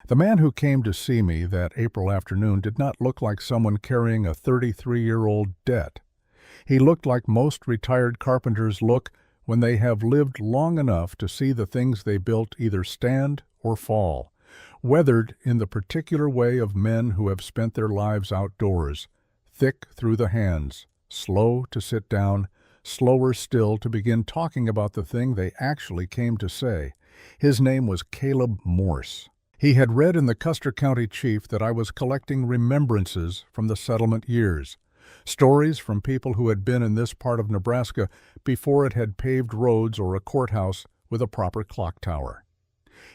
The man who came to see me that April afternoon did not look like someone carrying a 33-year-old debt. He looked like most retired carpenters look when they have lived long enough to see the things they built either stand or fall, weathered in the particular way of men who have spent their lives outdoors, thick through the hands, slow to sit down, slower still to begin talking about the thing they actually came to say. His name was Caleb Morse. He had read in the Custer County Chief that I was collecting remembrances from the settlement years, stories from people who had been in this part of Nebraska before it had paved roads or a courthouse with a proper clock tower.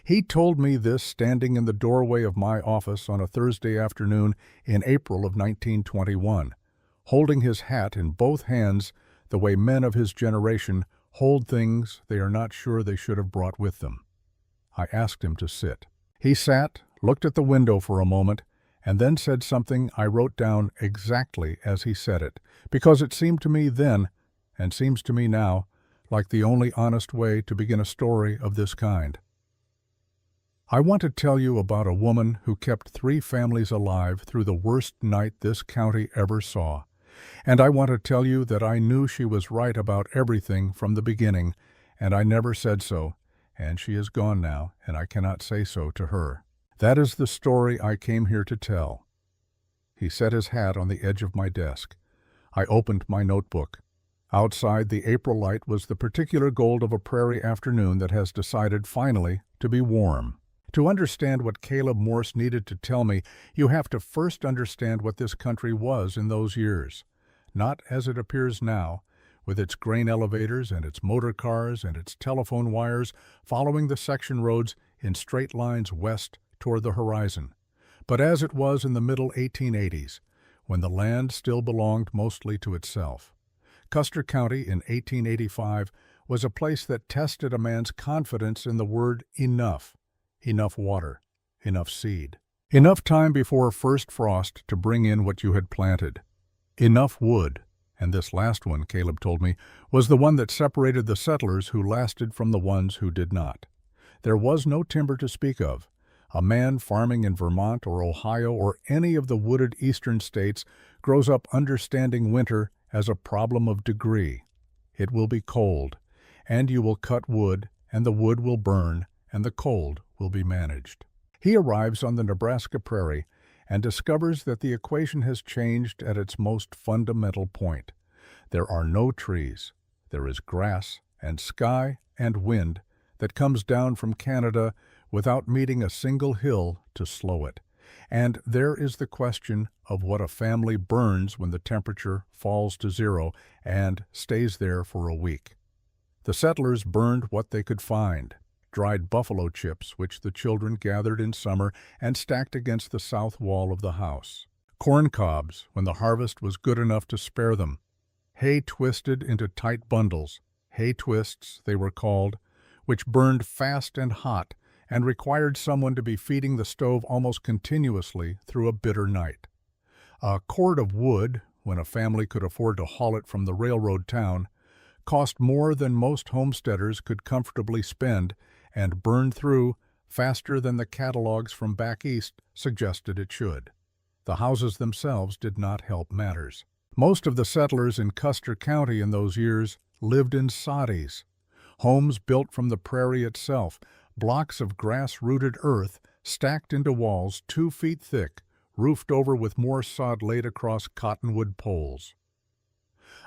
He told me this standing in the doorway of my office on a Thursday afternoon in April of 1921, holding his hat in both hands the way men of his generation hold things they are not sure they should have brought with them. I asked him to sit. He sat, looked at the window for a moment, and then said something I wrote down exactly as he said it, because it seemed to me then, and seems to me now, like the only honest way to begin a story of this kind. I want to tell you about a woman who kept 3 families alive through the worst night this county ever saw, and I want to tell you that I knew she was right about everything from the beginning, and I never said so, and she is gone now, and I cannot say so to her. That is the story I came here to tell. He set his hat on the edge of my desk. I opened my notebook. Outside, the April light was the particular gold of a prairie afternoon that has decided finally to be warm. To understand what Caleb Morse needed to tell me, you have to first understand what this country was in those years. Not as it appears now, with its grain elevators and its motor cars and its telephone wires following the section roads in straight lines west toward the horizon, but as it was in the middle 1880s, when the land still belonged mostly to itself. Custer County in 1885 was a place that tested a man's confidence in the word enough. Enough water, enough seed, enough time before first frost to bring in what you had planted, enough wood. And this last one, Caleb told me, was the one that separated the settlers who lasted from the ones who did not. There was no timber to speak of. A man farming in Vermont or Ohio or any of the wooded eastern states grows up understanding winter as a problem of degree. It will be cold, and you will cut wood, and the wood will burn, and the cold will be managed. He arrives on the Nebraska prairie and discovers that the equation has changed at its most fundamental point. There are no trees. There is grass and sky and wind that comes down from Canada without meeting a single hill to slow it. And there is the question of what a family burns when the temperature falls to 0 and stays there for a week. The settlers burned what they could find. Dried buffalo chips, which the children gathered in summer and stacked against the south wall of the house. Corn cobs, when the harvest was good enough to spare them. Hay twisted into tight bundles, hay twists they were called, which burned fast and hot and required someone to be feeding the stove almost continuously through a bitter night. A cord of wood, when a family could afford to haul it from the railroad town, cost more than most homesteaders could comfortably spend, and burned through faster than the catalogs from back east suggested it should. The houses themselves did not help matters. Most of the settlers in Custer County in those years lived in soddies, homes built from the prairie itself, blocks of grass-rooted earth stacked into walls 2 feet thick, roofed over with more sod laid across cottonwood poles.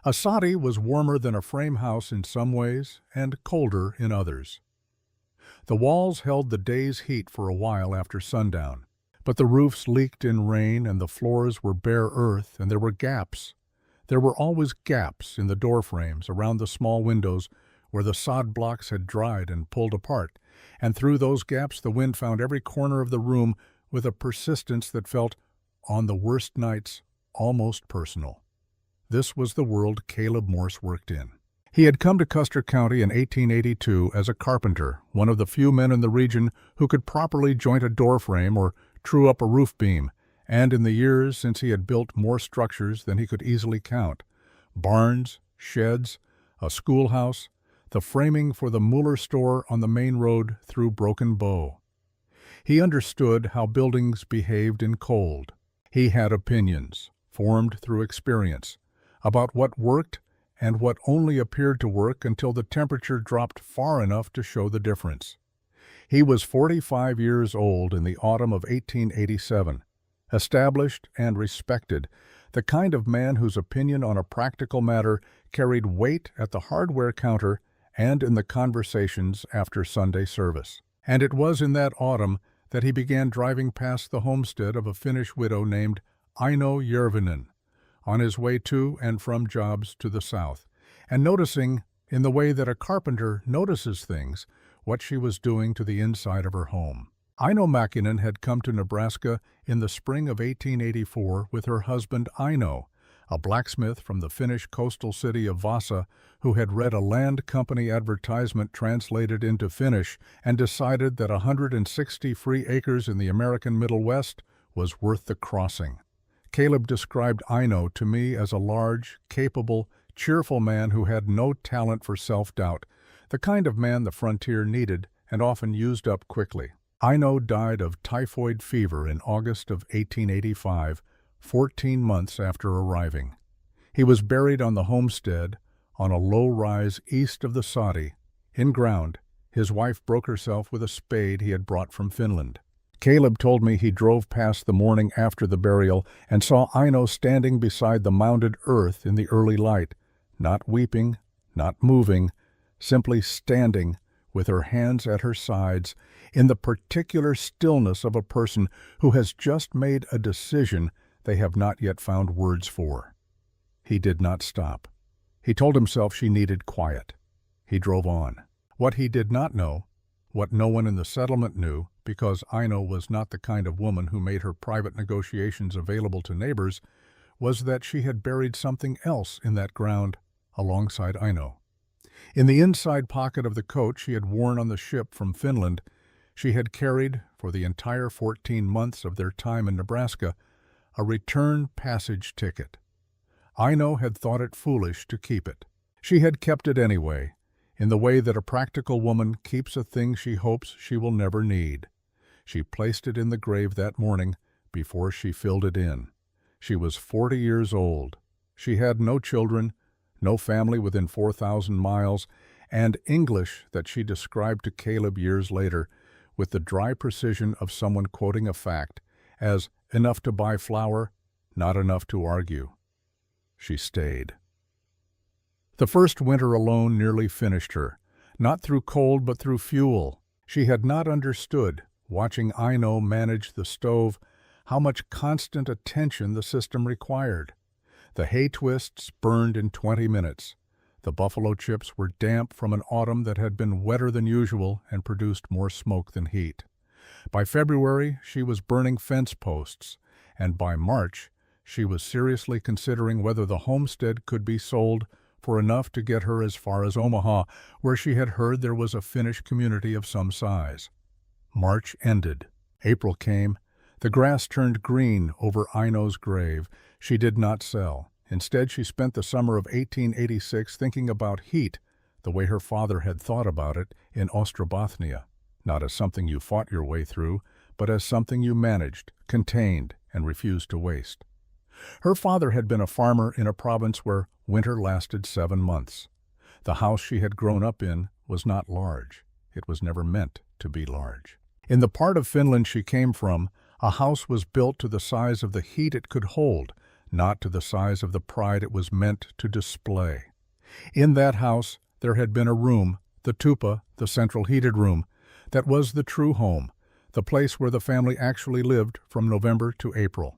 A soddy was warmer than a frame house in some ways and colder in others. The walls held the day's heat for a while after sundown, but the roofs leaked in rain and the floors were bare earth and there were gaps. There were always gaps in the door frames around the small windows where the sod blocks had dried and pulled apart, and through those gaps the wind found every corner of the room with a persistence that felt, on the worst nights, almost personal. This was the world Caleb Morse worked in. He had come to Custer County in 1882 as a carpenter, one of the few men in the region who could properly joint a door frame or true up a roof beam, and in the years since he had built more structures than he could easily count: barns, sheds, a schoolhouse, the framing for the Mueller store on the main road through Broken Bow. He understood how buildings behaved in cold. He had opinions, formed through experience, about what worked and what only appeared to work until the temperature dropped far enough to show the difference. He was 45 years old in the autumn of 1887, established and respected, the kind of man whose opinion on a practical matter carried weight at the hardware counter and in the conversations after Sunday service. And it was in that autumn that he began driving past the homestead of a Finnish widow named Aino Järvinen, on his way to and from jobs to the south, and noticing, in the way that a carpenter notices things, what she was doing to the inside of her home. Aino Mäkinen had come to Nebraska in the spring of 1884 with her husband Aino, a blacksmith from the Finnish coastal city of Vasa, who had read a land company advertisement translated into Finnish and decided that 160 free acres in the American Middle West was worth the crossing. Caleb described Aino to me as a large, capable, cheerful man who had no talent for self-doubt, the kind of man the frontier needed and often used up quickly. Aino died of typhoid fever in August of 1885, 14 months after arriving. He was buried on the homestead, on a low rise east of the Sadi. In ground, his wife broke herself with a spade he had brought from Finland. Caleb told me he drove past the morning after the burial and saw Aino standing beside the mounded earth in the early light, not weeping, not moving, simply standing, with her hands at her sides, in the particular stillness of a person who has just made a decision they have not yet found words for. He did not stop. He told himself she needed quiet. He drove on. What he did not know, what no one in the settlement knew, because Aino was not the kind of woman who made her private negotiations available to neighbors, was that she had buried something else in that ground alongside Aino. In the inside pocket of the coat she had worn on the ship from Finland, she had carried, for the entire 14 months of their time in Nebraska, a return passage ticket. Aino had thought it foolish to keep it. She had kept it anyway, in the way that a practical woman keeps a thing she hopes she will never need. She placed it in the grave that morning before she filled it in. She was 40 years old. She had no children, no family within 4,000 miles, and English that she described to Caleb years later with the dry precision of someone quoting a fact as enough to buy flour, not enough to argue. She stayed. The first winter alone nearly finished her, not through cold but through fuel. She had not understood, watching Aino manage the stove, how much constant attention the system required. The hay twists burned in 20 minutes. The buffalo chips were damp from an autumn that had been wetter than usual and produced more smoke than heat. By February, she was burning fence posts, and by March, she was seriously considering whether the homestead could be sold for enough to get her as far as Omaha, where she had heard there was a Finnish community of some size. March ended. April came. The grass turned green over Aino's grave. She did not sell. Instead, she spent the summer of 1886 thinking about heat, the way her father had thought about it in Ostrobothnia, not as something you fought your way through, but as something you managed, contained, and refused to waste. Her father had been a farmer in a province where winter lasted 7 months. The house she had grown up in was not large. It was never meant to be large. In the part of Finland she came from, a house was built to the size of the heat it could hold, not to the size of the pride it was meant to display. In that house there had been a room, the tupa, the central heated room, that was the true home, the place where the family actually lived from November to April.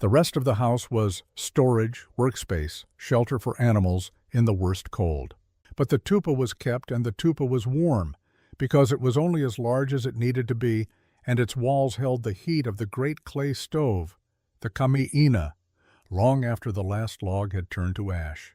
The rest of the house was storage, workspace, shelter for animals in the worst cold. But the tupa was kept and the tupa was warm, because it was only as large as it needed to be, and its walls held the heat of the great clay stove, the kamiina, long after the last log had turned to ash.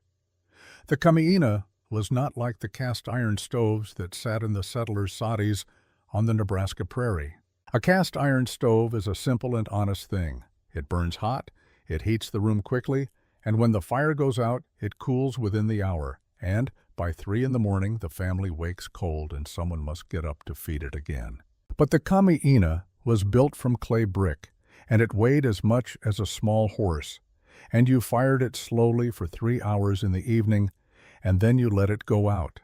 The kamiina was not like the cast-iron stoves that sat in the settlers' sadis on the Nebraska prairie. A cast-iron stove is a simple and honest thing. It burns hot, it heats the room quickly, and when the fire goes out, it cools within the hour, and by 3 in the morning the family wakes cold and someone must get up to feed it again. But the kamiina was built from clay brick, and it weighed as much as a small horse, and you fired it slowly for 3 hours in the evening, and then you let it go out,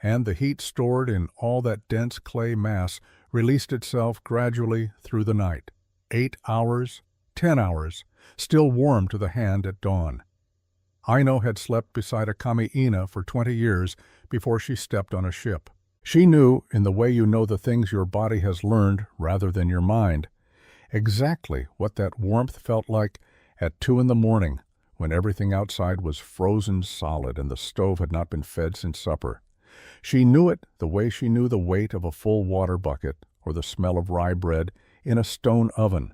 and the heat stored in all that dense clay mass released itself gradually through the night. 8 hours, 10 hours, still warm to the hand at dawn. Aino had slept beside a kamiina for 20 years before she stepped on a ship. She knew, in the way you know the things your body has learned rather than your mind, exactly what that warmth felt like at 2 in the morning when everything outside was frozen solid and the stove had not been fed since supper. She knew it the way she knew the weight of a full water bucket or the smell of rye bread in a stone oven,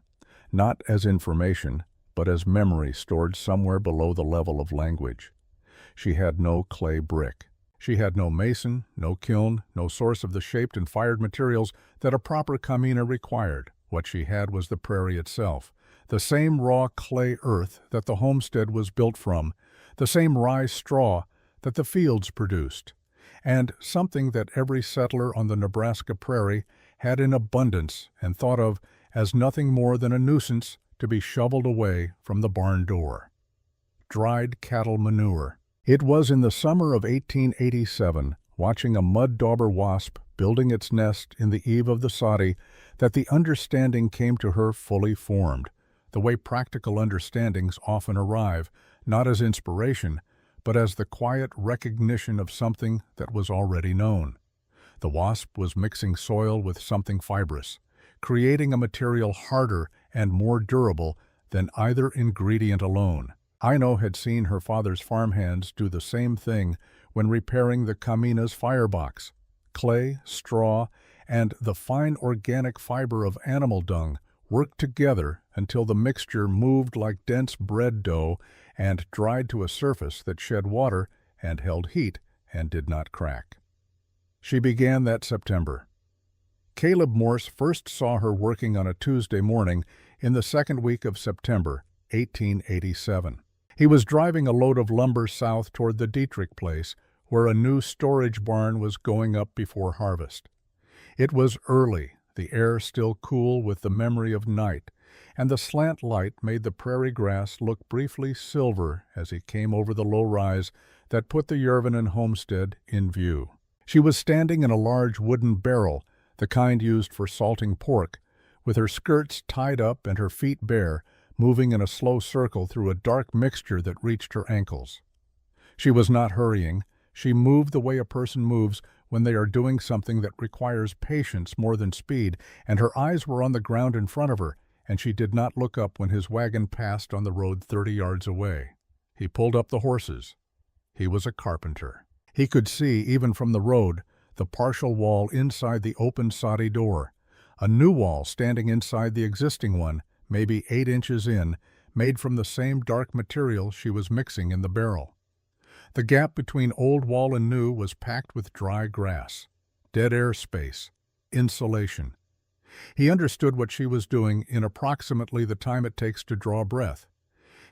not as information, but as memory stored somewhere below the level of language. She had no clay brick. She had no mason, no kiln, no source of the shaped and fired materials that a proper kamiina required. What she had was the prairie itself, the same raw clay earth that the homestead was built from, the same rye straw that the fields produced, and something that every settler on the Nebraska prairie had in abundance and thought of as nothing more than a nuisance to be shoveled away from the barn door. Dried cattle manure. It was in the summer of 1887, watching a mud dauber wasp building its nest in the eave of the soddy, that the understanding came to her fully formed, the way practical understandings often arrive, not as inspiration, but as the quiet recognition of something that was already known. The wasp was mixing soil with something fibrous, creating a material harder and more durable than either ingredient alone. Aino had seen her father's farmhands do the same thing when repairing the kamiina's firebox. Clay, straw, and the fine organic fiber of animal dung worked together until the mixture moved like dense bread dough and dried to a surface that shed water and held heat and did not crack. She began that September. Caleb Morse first saw her working on a Tuesday morning in the second week of September, 1887. He was driving a load of lumber south toward the Dietrich place, where a new storage barn was going up before harvest. It was early, the air still cool with the memory of night, and the slant light made the prairie grass look briefly silver as he came over the low rise that put the Yervinen homestead in view. She was standing in a large wooden barrel, the kind used for salting pork, with her skirts tied up and her feet bare, moving in a slow circle through a dark mixture that reached her ankles. She was not hurrying. She moved the way a person moves when they are doing something that requires patience more than speed, and her eyes were on the ground in front of her, and she did not look up when his wagon passed on the road 30 yards away. He pulled up the horses. He was a carpenter. He could see, even from the road, the partial wall inside the open soddy door, a new wall standing inside the existing one, maybe 8 inches in, made from the same dark material she was mixing in the barrel. The gap between old wall and new was packed with dry grass, dead air space, insulation. He understood what she was doing in approximately the time it takes to draw breath.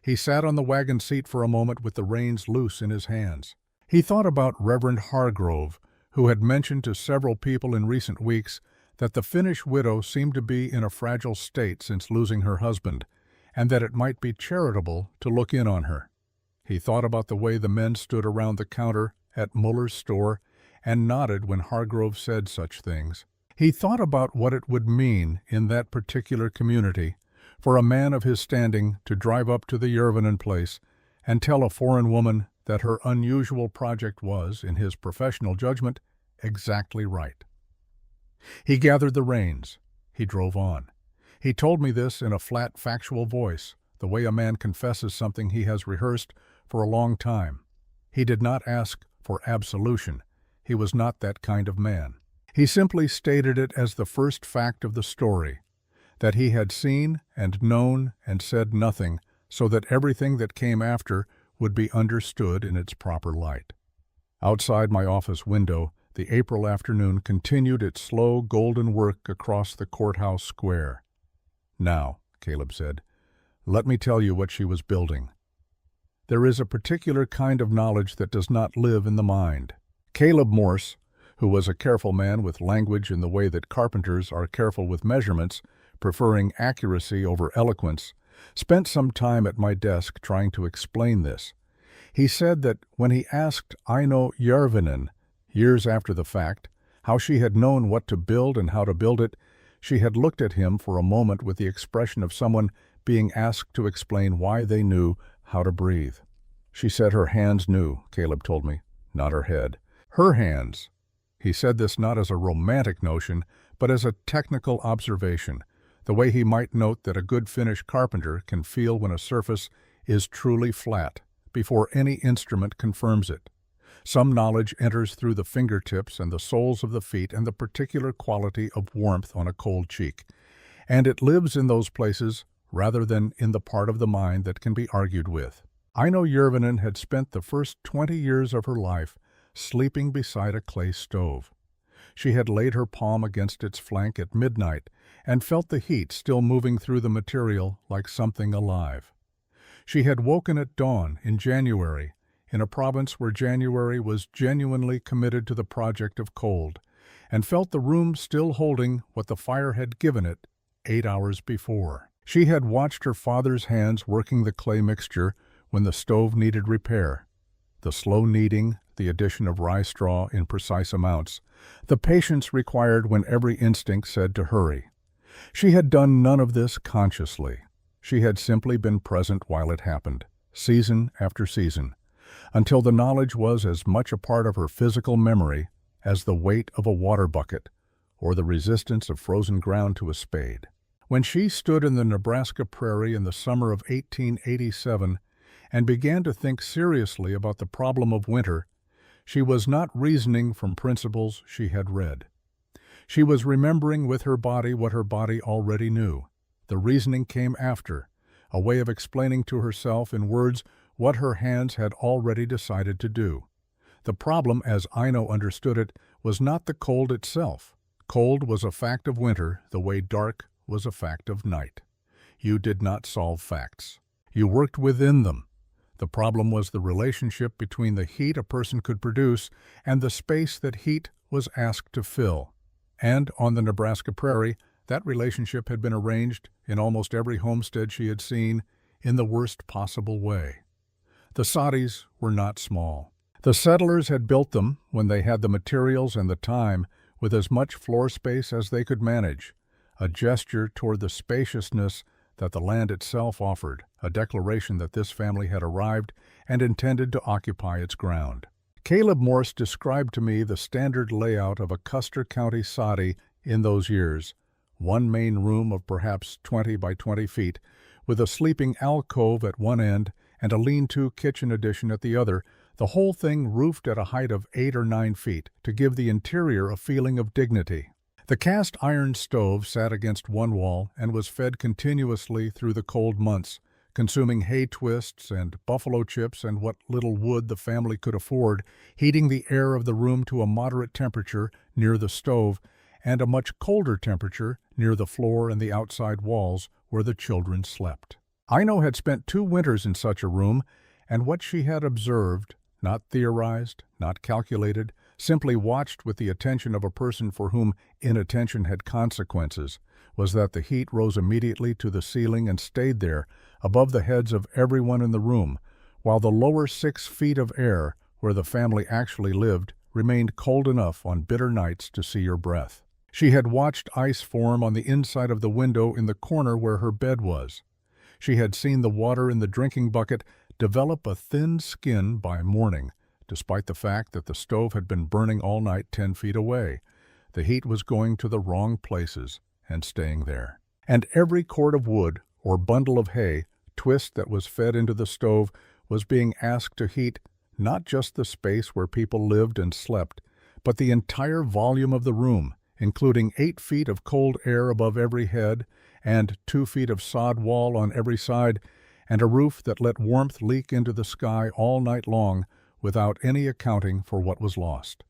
He sat on the wagon seat for a moment with the reins loose in his hands. He thought about Reverend Hargrove, who had mentioned to several people in recent weeks that the Finnish widow seemed to be in a fragile state since losing her husband, and that it might be charitable to look in on her. He thought about the way the men stood around the counter at Muller's store and nodded when Hargrove said such things. He thought about what it would mean in that particular community for a man of his standing to drive up to the Yervinen place and tell a foreign woman that her unusual project was, in his professional judgment, exactly right. He gathered the reins. He drove on. He told me this in a flat, factual voice, the way a man confesses something he has rehearsed for a long time. He did not ask for absolution. He was not that kind of man. He simply stated it as the first fact of the story, that he had seen and known and said nothing, so that everything that came after would be understood in its proper light. Outside my office window, the April afternoon continued its slow golden work across the courthouse square. "Now," Caleb said, "let me tell you what she was building." There is a particular kind of knowledge that does not live in the mind. Caleb Morse, who was a careful man with language in the way that carpenters are careful with measurements, preferring accuracy over eloquence, spent some time at my desk trying to explain this. He said that when he asked Aino Järvinen, years after the fact, how she had known what to build and how to build it, she had looked at him for a moment with the expression of someone being asked to explain why they knew how to breathe. She said her hands knew, Caleb told me, not her head. Her hands. He said this not as a romantic notion, but as a technical observation, the way he might note that a good Finnish carpenter can feel when a surface is truly flat before any instrument confirms it. Some knowledge enters through the fingertips and the soles of the feet and the particular quality of warmth on a cold cheek, and it lives in those places rather than in the part of the mind that can be argued with. Aino Järvinen had spent the first 20 years of her life sleeping beside a clay stove. She had laid her palm against its flank at midnight and felt the heat still moving through the material like something alive. She had woken at dawn in January, in a province where January was genuinely committed to the project of cold, and felt the room still holding what the fire had given it 8 hours before. She had watched her father's hands working the clay mixture when the stove needed repair, the slow kneading, the addition of rye straw in precise amounts, the patience required when every instinct said to hurry. She had done none of this consciously. She had simply been present while it happened, season after season, until the knowledge was as much a part of her physical memory as the weight of a water bucket or the resistance of frozen ground to a spade. When she stood in the Nebraska prairie in the summer of 1887 and began to think seriously about the problem of winter, she was not reasoning from principles she had read. She was remembering with her body what her body already knew. The reasoning came after, a way of explaining to herself in words what her hands had already decided to do. The problem, as Aino understood it, was not the cold itself. Cold was a fact of winter, the way dark was a fact of night. You did not solve facts. You worked within them. The problem was the relationship between the heat a person could produce and the space that heat was asked to fill. And on the Nebraska prairie, that relationship had been arranged in almost every homestead she had seen in the worst possible way. The soddies were not small. The settlers had built them when they had the materials and the time with as much floor space as they could manage, a gesture toward the spaciousness that the land itself offered, a declaration that this family had arrived and intended to occupy its ground. Caleb Morse described to me the standard layout of a Custer County soddy in those years, one main room of perhaps 20 by 20 feet, with a sleeping alcove at one end and a lean-to kitchen addition at the other, the whole thing roofed at a height of 8 or 9 feet to give the interior a feeling of dignity. The cast iron stove sat against one wall and was fed continuously through the cold months, consuming hay twists and buffalo chips and what little wood the family could afford, heating the air of the room to a moderate temperature near the stove and a much colder temperature near the floor and the outside walls where the children slept. Aino had spent 2 winters in such a room, and what she had observed, not theorized, not calculated, simply watched with the attention of a person for whom inattention had consequences, was that the heat rose immediately to the ceiling and stayed there, above the heads of everyone in the room, while the lower 6 feet of air, where the family actually lived, remained cold enough on bitter nights to see your breath. She had watched ice form on the inside of the window in the corner where her bed was. She had seen the water in the drinking bucket develop a thin skin by morning, despite the fact that the stove had been burning all night 10 feet away. The heat was going to the wrong places and staying there. And every cord of wood or bundle of hay, twist that was fed into the stove, was being asked to heat not just the space where people lived and slept, but the entire volume of the room, including 8 feet of cold air above every head and 2 feet of sod wall on every side, and a roof that let warmth leak into the sky all night long without any accounting for what was lost.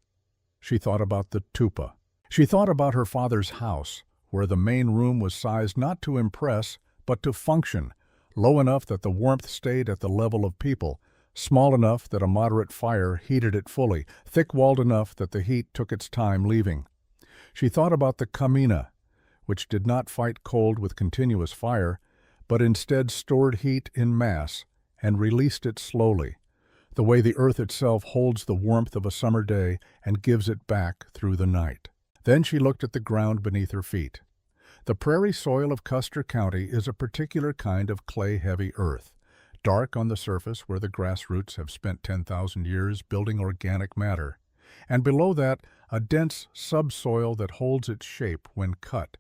She thought about the tupa. She thought about her father's house, where the main room was sized not to impress, but to function, low enough that the warmth stayed at the level of people, small enough that a moderate fire heated it fully, thick-walled enough that the heat took its time leaving. She thought about the kamina, which did not fight cold with continuous fire, but instead stored heat in mass and released it slowly, the way the earth itself holds the warmth of a summer day and gives it back through the night. Then she looked at the ground beneath her feet. The prairie soil of Custer County is a particular kind of clay-heavy earth, dark on the surface where the grass roots have spent 10,000 years building organic matter, and below that a dense subsoil that holds its shape when cut,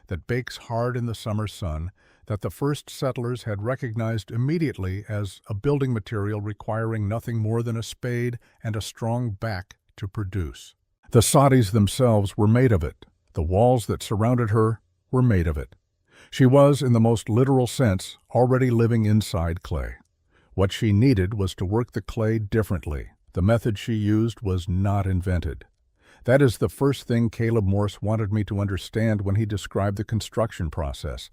that bakes hard in the summer sun, that the first settlers had recognized immediately as a building material requiring nothing more than a spade and a strong back to produce. The soddies themselves were made of it. The walls that surrounded her were made of it. She was, in the most literal sense, already living inside clay. What she needed was to work the clay differently. The method she used was not invented. That is the first thing Caleb Morse wanted me to understand when he described the construction process,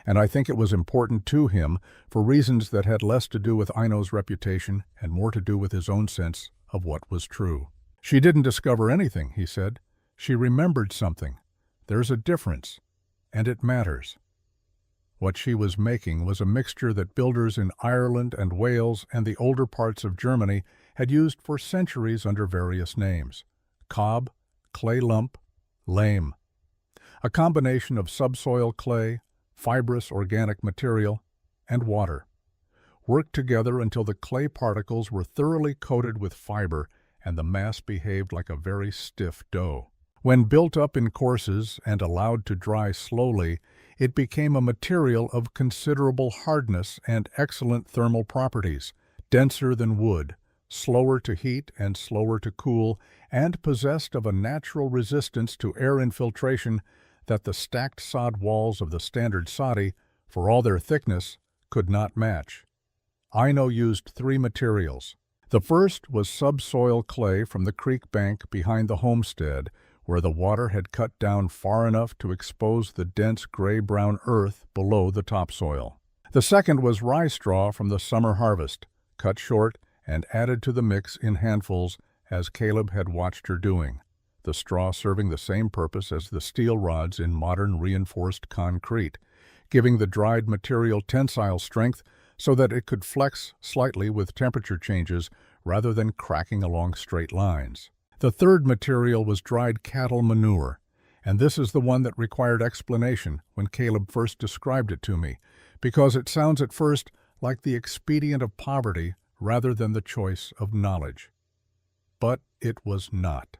and I think it was important to him for reasons that had less to do with Aino's reputation and more to do with his own sense of what was true. She didn't discover anything, he said. She remembered something. There's a difference, and it matters. What she was making was a mixture that builders in Ireland and Wales and the older parts of Germany had used for centuries under various names: cob, clay lump, lame. A combination of subsoil clay, fibrous organic material, and water, worked together until the clay particles were thoroughly coated with fiber and the mass behaved like a very stiff dough. When built up in courses and allowed to dry slowly, it became a material of considerable hardness and excellent thermal properties, denser than wood, slower to heat and slower to cool, and possessed of a natural resistance to air infiltration that the stacked sod walls of the standard soddy, for all their thickness, could not match. Aino used 3 materials. The first was subsoil clay from the creek bank behind the homestead, where the water had cut down far enough to expose the dense gray-brown earth below the topsoil. The second was rye straw from the summer harvest, cut short and added to the mix in handfuls as Caleb had watched her doing, the straw serving the same purpose as the steel rods in modern reinforced concrete, giving the dried material tensile strength so that it could flex slightly with temperature changes rather than cracking along straight lines. The third material was dried cattle manure, and this is the one that required explanation when Caleb first described it to me, because it sounds at first like the expedient of poverty rather than the choice of knowledge. But it was not.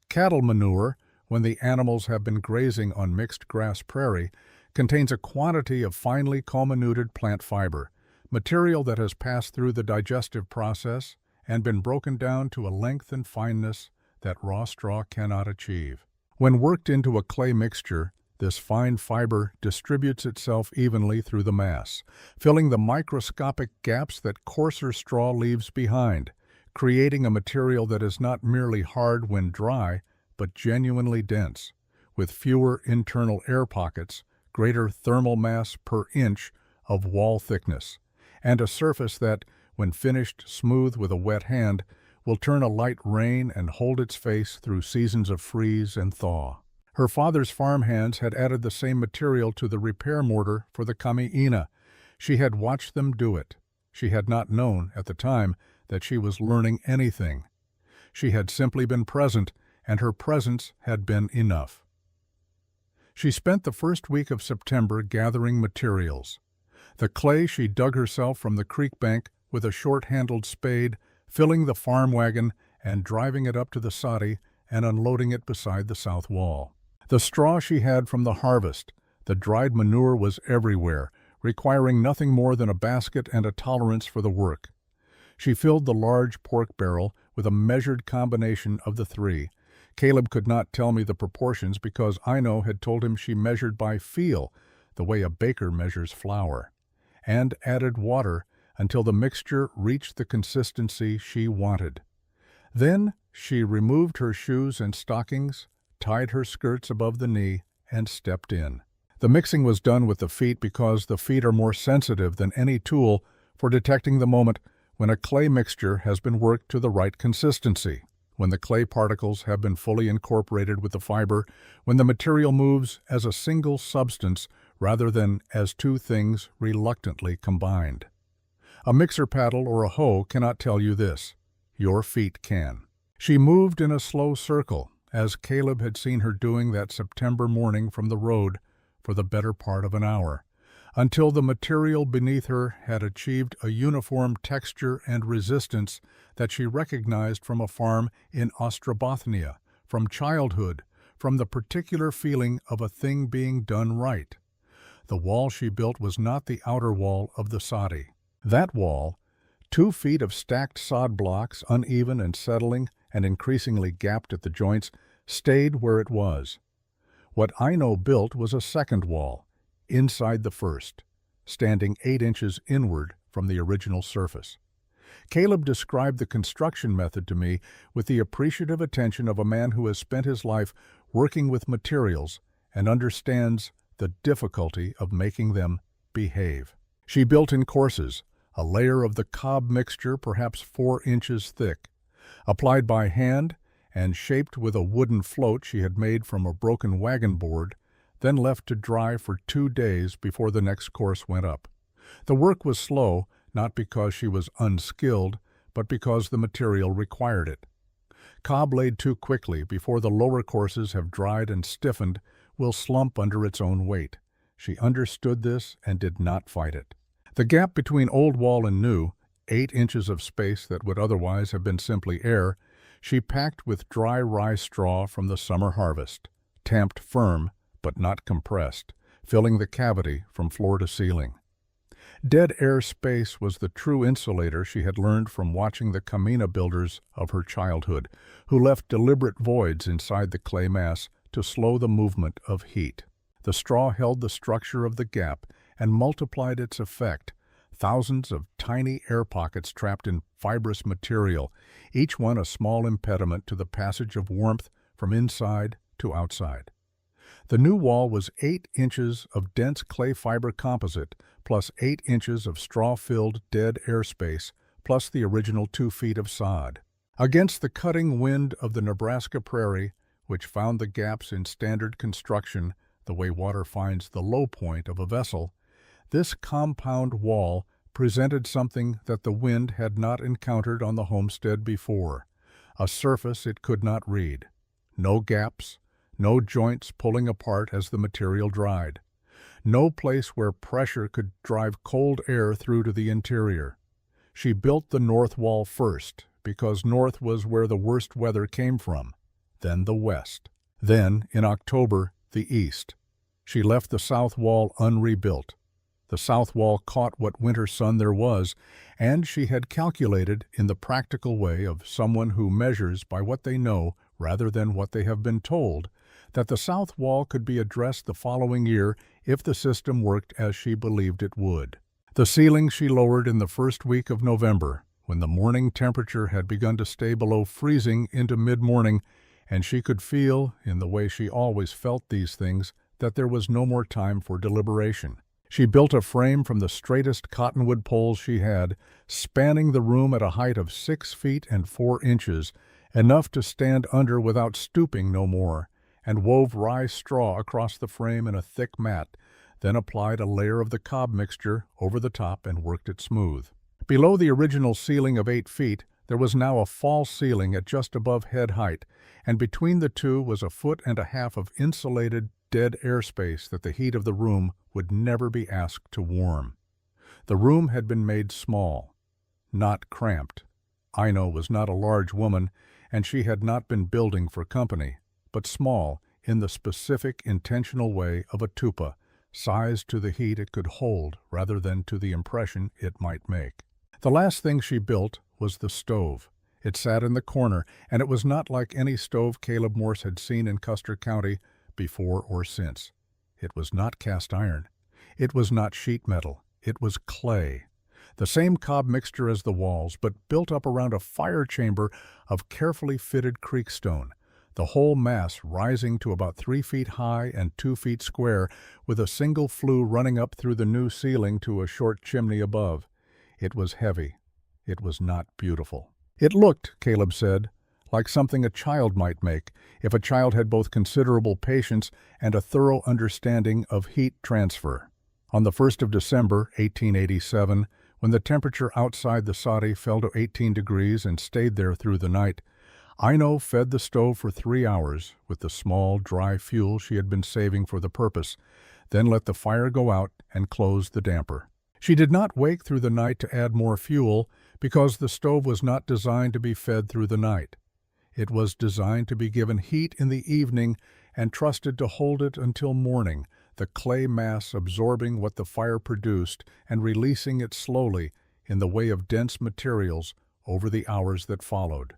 Cattle manure, when the animals have been grazing on mixed grass prairie, contains a quantity of finely comminuted plant fiber, material that has passed through the digestive process and been broken down to a length and fineness that raw straw cannot achieve. When worked into a clay mixture, this fine fiber distributes itself evenly through the mass, filling the microscopic gaps that coarser straw leaves behind, creating a material that is not merely hard when dry, but genuinely dense, with fewer internal air pockets, greater thermal mass per inch of wall thickness, and a surface that, when finished smooth with a wet hand, will turn a light rain and hold its face through seasons of freeze and thaw. Her father's farmhands had added the same material to the repair mortar for the kamiina. She had watched them do it. She had not known, at the time, that she was learning anything. She had simply been present, and her presence had been enough. She spent the first week of September gathering materials. The clay she dug herself from the creek bank with a short-handled spade, filling the farm wagon and driving it up to the soddy and unloading it beside the south wall. The straw she had from the harvest, the dried manure was everywhere, requiring nothing more than a basket and a tolerance for the work. She filled the large pork barrel with a measured combination of the 3. Caleb could not tell me the proportions because Aino had told him she measured by feel, the way a baker measures flour, and added water until the mixture reached the consistency she wanted. Then she removed her shoes and stockings, tied her skirts above the knee, and stepped in. The mixing was done with the feet because the feet are more sensitive than any tool for detecting the moment when a clay mixture has been worked to the right consistency. when the clay particles have been fully incorporated with the fiber, when the material moves as a single substance rather than as two things reluctantly combined. A mixer paddle or a hoe cannot tell you this. Your feet can. She moved in a slow circle, as Caleb had seen her doing that September morning from the road for the better part of an hour, until the material beneath her had achieved a uniform texture and resistance that she recognized from a farm in Ostrobothnia, from childhood, from the particular feeling of a thing being done right. The wall she built was not the outer wall of the soddy. That wall, 2 feet of stacked sod blocks, uneven and settling and increasingly gapped at the joints, stayed where it was. What Ino built was a second wall, inside the first, standing 8 inches inward from the original surface. Caleb described the construction method to me with the appreciative attention of a man who has spent his life working with materials and understands the difficulty of making them behave. She built in courses, a layer of the cob mixture perhaps 4 inches thick, applied by hand and shaped with a wooden float she had made from a broken wagon board, then left to dry for 2 days before the next course went up. The work was slow, not because she was unskilled, but because the material required it. Cob laid too quickly before the lower courses have dried and stiffened will slump under its own weight. She understood this and did not fight it. The gap between old wall and new, 8 inches of space that would otherwise have been simply air, she packed with dry rye straw from the summer harvest, tamped firm but not compressed, filling the cavity from floor to ceiling. Dead air space was the true insulator she had learned from watching the camina builders of her childhood, who left deliberate voids inside the clay mass to slow the movement of heat. The straw held the structure of the gap and multiplied its effect, thousands of tiny air pockets trapped in fibrous material, each one a small impediment to the passage of warmth from inside to outside. The new wall was 8 inches of dense clay fiber composite, plus 8 inches of straw-filled dead airspace, plus the original 2 feet of sod. Against the cutting wind of the Nebraska prairie, which found the gaps in standard construction the way water finds the low point of a vessel, this compound wall presented something that the wind had not encountered on the homestead before, a surface it could not read. No gaps, no joints pulling apart as the material dried. No place where pressure could drive cold air through to the interior. She built the north wall first, because north was where the worst weather came from, then the west. Then, in October, the east. She left the south wall unrebuilt. The south wall caught what winter sun there was, and she had calculated in the practical way of someone who measures by what they know rather than what they have been told, that the south wall could be addressed the following year if the system worked as she believed it would. The ceiling she lowered in the first week of November, when the morning temperature had begun to stay below freezing into mid-morning, and she could feel, in the way she always felt these things, that there was no more time for deliberation. She built a frame from the straightest cottonwood poles she had, spanning the room at a height of 6 feet and 4 inches, enough to stand under without stooping no more, and wove rye straw across the frame in a thick mat, then applied a layer of the cob mixture over the top and worked it smooth. Below the original ceiling of 8 feet, there was now a false ceiling at just above head height, and between the two was 1.5 feet of insulated, dead airspace that the heat of the room would never be asked to warm. The room had been made small, not cramped. Ino was not a large woman, and she had not been building for company, but small in the specific, intentional way of a tupa, sized to the heat it could hold rather than to the impression it might make. The last thing she built was the stove. It sat in the corner, and it was not like any stove Caleb Morse had seen in Custer County before or since. It was not cast iron. It was not sheet metal. It was clay. The same cob mixture as the walls, but built up around a fire chamber of carefully fitted creekstone, the whole mass rising to about 3 feet high and 2 feet square, with a single flue running up through the new ceiling to a short chimney above. It was heavy. It was not beautiful. It looked, Caleb said, like something a child might make, if a child had both considerable patience and a thorough understanding of heat transfer. On the 1st of December, 1887, when the temperature outside the soddy fell to 18 degrees and stayed there through the night, Ino fed the stove for 3 hours with the small, dry fuel she had been saving for the purpose, then let the fire go out and closed the damper. She did not wake through the night to add more fuel because the stove was not designed to be fed through the night. It was designed to be given heat in the evening and trusted to hold it until morning, the clay mass absorbing what the fire produced and releasing it slowly in the way of dense materials over the hours that followed.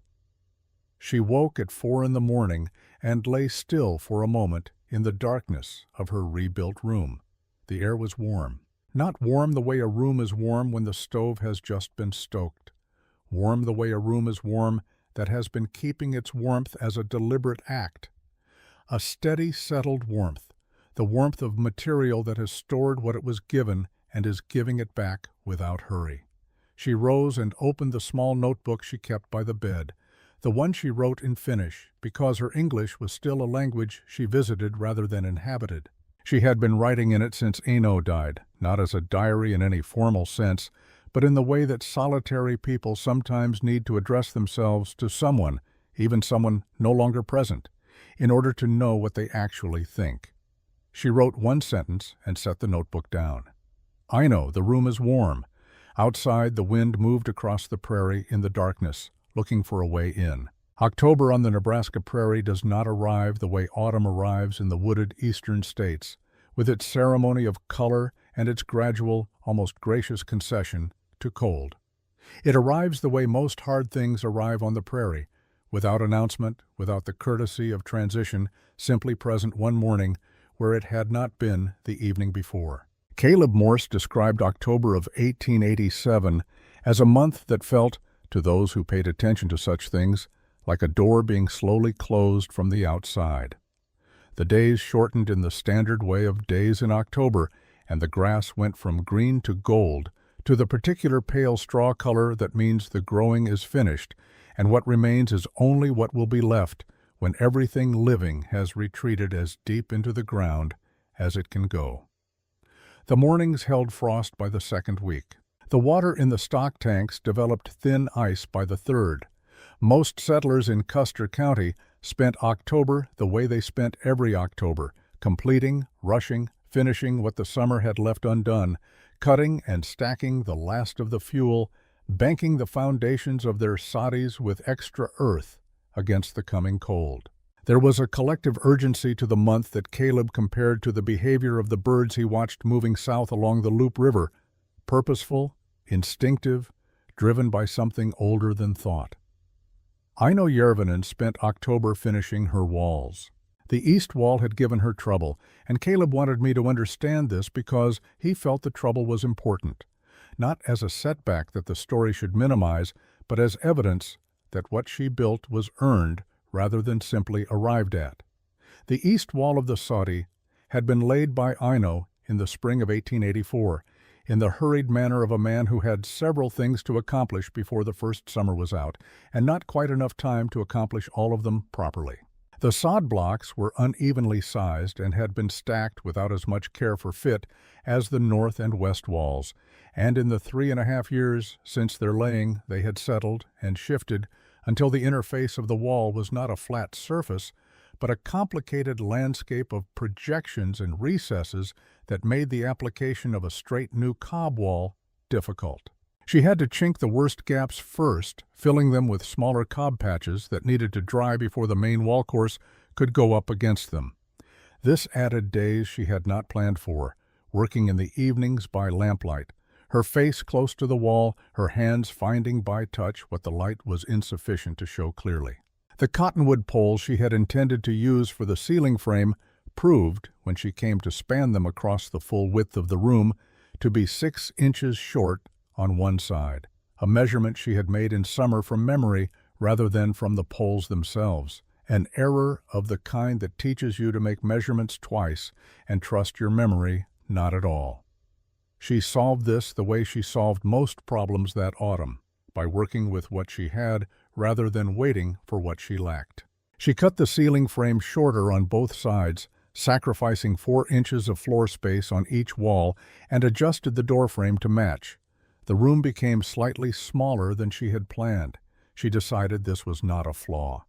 She woke at 4 in the morning and lay still for a moment in the darkness of her rebuilt room. The air was warm. Not warm the way a room is warm when the stove has just been stoked. Warm the way a room is warm that has been keeping its warmth as a deliberate act. A steady, settled warmth, the warmth of material that has stored what it was given and is giving it back without hurry. She rose and opened the small notebook she kept by the bed, the one she wrote in Finnish, because her English was still a language she visited rather than inhabited. She had been writing in it since Ino died, not as a diary in any formal sense, but in the way that solitary people sometimes need to address themselves to someone, even someone no longer present, in order to know what they actually think. She wrote one sentence and set the notebook down. Ino, the room is warm. Outside, the wind moved across the prairie in the darkness, looking for a way in. October on the Nebraska prairie does not arrive the way autumn arrives in the wooded eastern states, with its ceremony of color and its gradual, almost gracious concession to cold. It arrives the way most hard things arrive on the prairie, without announcement, without the courtesy of transition, simply present one morning where it had not been the evening before. Caleb Morse described October of 1887 as a month that felt, to those who paid attention to such things, like a door being slowly closed from the outside. The days shortened in the standard way of days in October, and the grass went from green to gold, to the particular pale straw color that means the growing is finished, and what remains is only what will be left when everything living has retreated as deep into the ground as it can go. The mornings held frost by the second week. The water in the stock tanks developed thin ice by the third. Most settlers in Custer County spent October the way they spent every October, completing, rushing, finishing what the summer had left undone, cutting and stacking the last of the fuel, banking the foundations of their soddies with extra earth against the coming cold. There was a collective urgency to the month that Caleb compared to the behavior of the birds he watched moving south along the Loup River, purposeful, instinctive, driven by something older than thought. Ino Järvinen spent October finishing her walls. The east wall had given her trouble, and Caleb wanted me to understand this because he felt the trouble was important, not as a setback that the story should minimize, but as evidence that what she built was earned rather than simply arrived at. The east wall of the soddy had been laid by Ino in the spring of 1884, in the hurried manner of a man who had several things to accomplish before the first summer was out, and not quite enough time to accomplish all of them properly. The sod blocks were unevenly sized and had been stacked without as much care for fit as the north and west walls, and in the 3.5 years since their laying they had settled and shifted until the inner face of the wall was not a flat surface, but a complicated landscape of projections and recesses that made the application of a straight new cob wall difficult. She had to chink the worst gaps first, filling them with smaller cob patches that needed to dry before the main wall course could go up against them. This added days she had not planned for, working in the evenings by lamplight, her face close to the wall, her hands finding by touch what the light was insufficient to show clearly. The cottonwood poles she had intended to use for the ceiling frame proved, when she came to span them across the full width of the room, to be 6 inches short on one side, a measurement she had made in summer from memory rather than from the poles themselves, an error of the kind that teaches you to make measurements twice and trust your memory not at all. She solved this the way she solved most problems that autumn, by working with what she had rather than waiting for what she lacked. She cut the ceiling frame shorter on both sides, sacrificing 4 inches of floor space on each wall, and adjusted the door frame to match. The room became slightly smaller than she had planned. She decided this was not a flaw.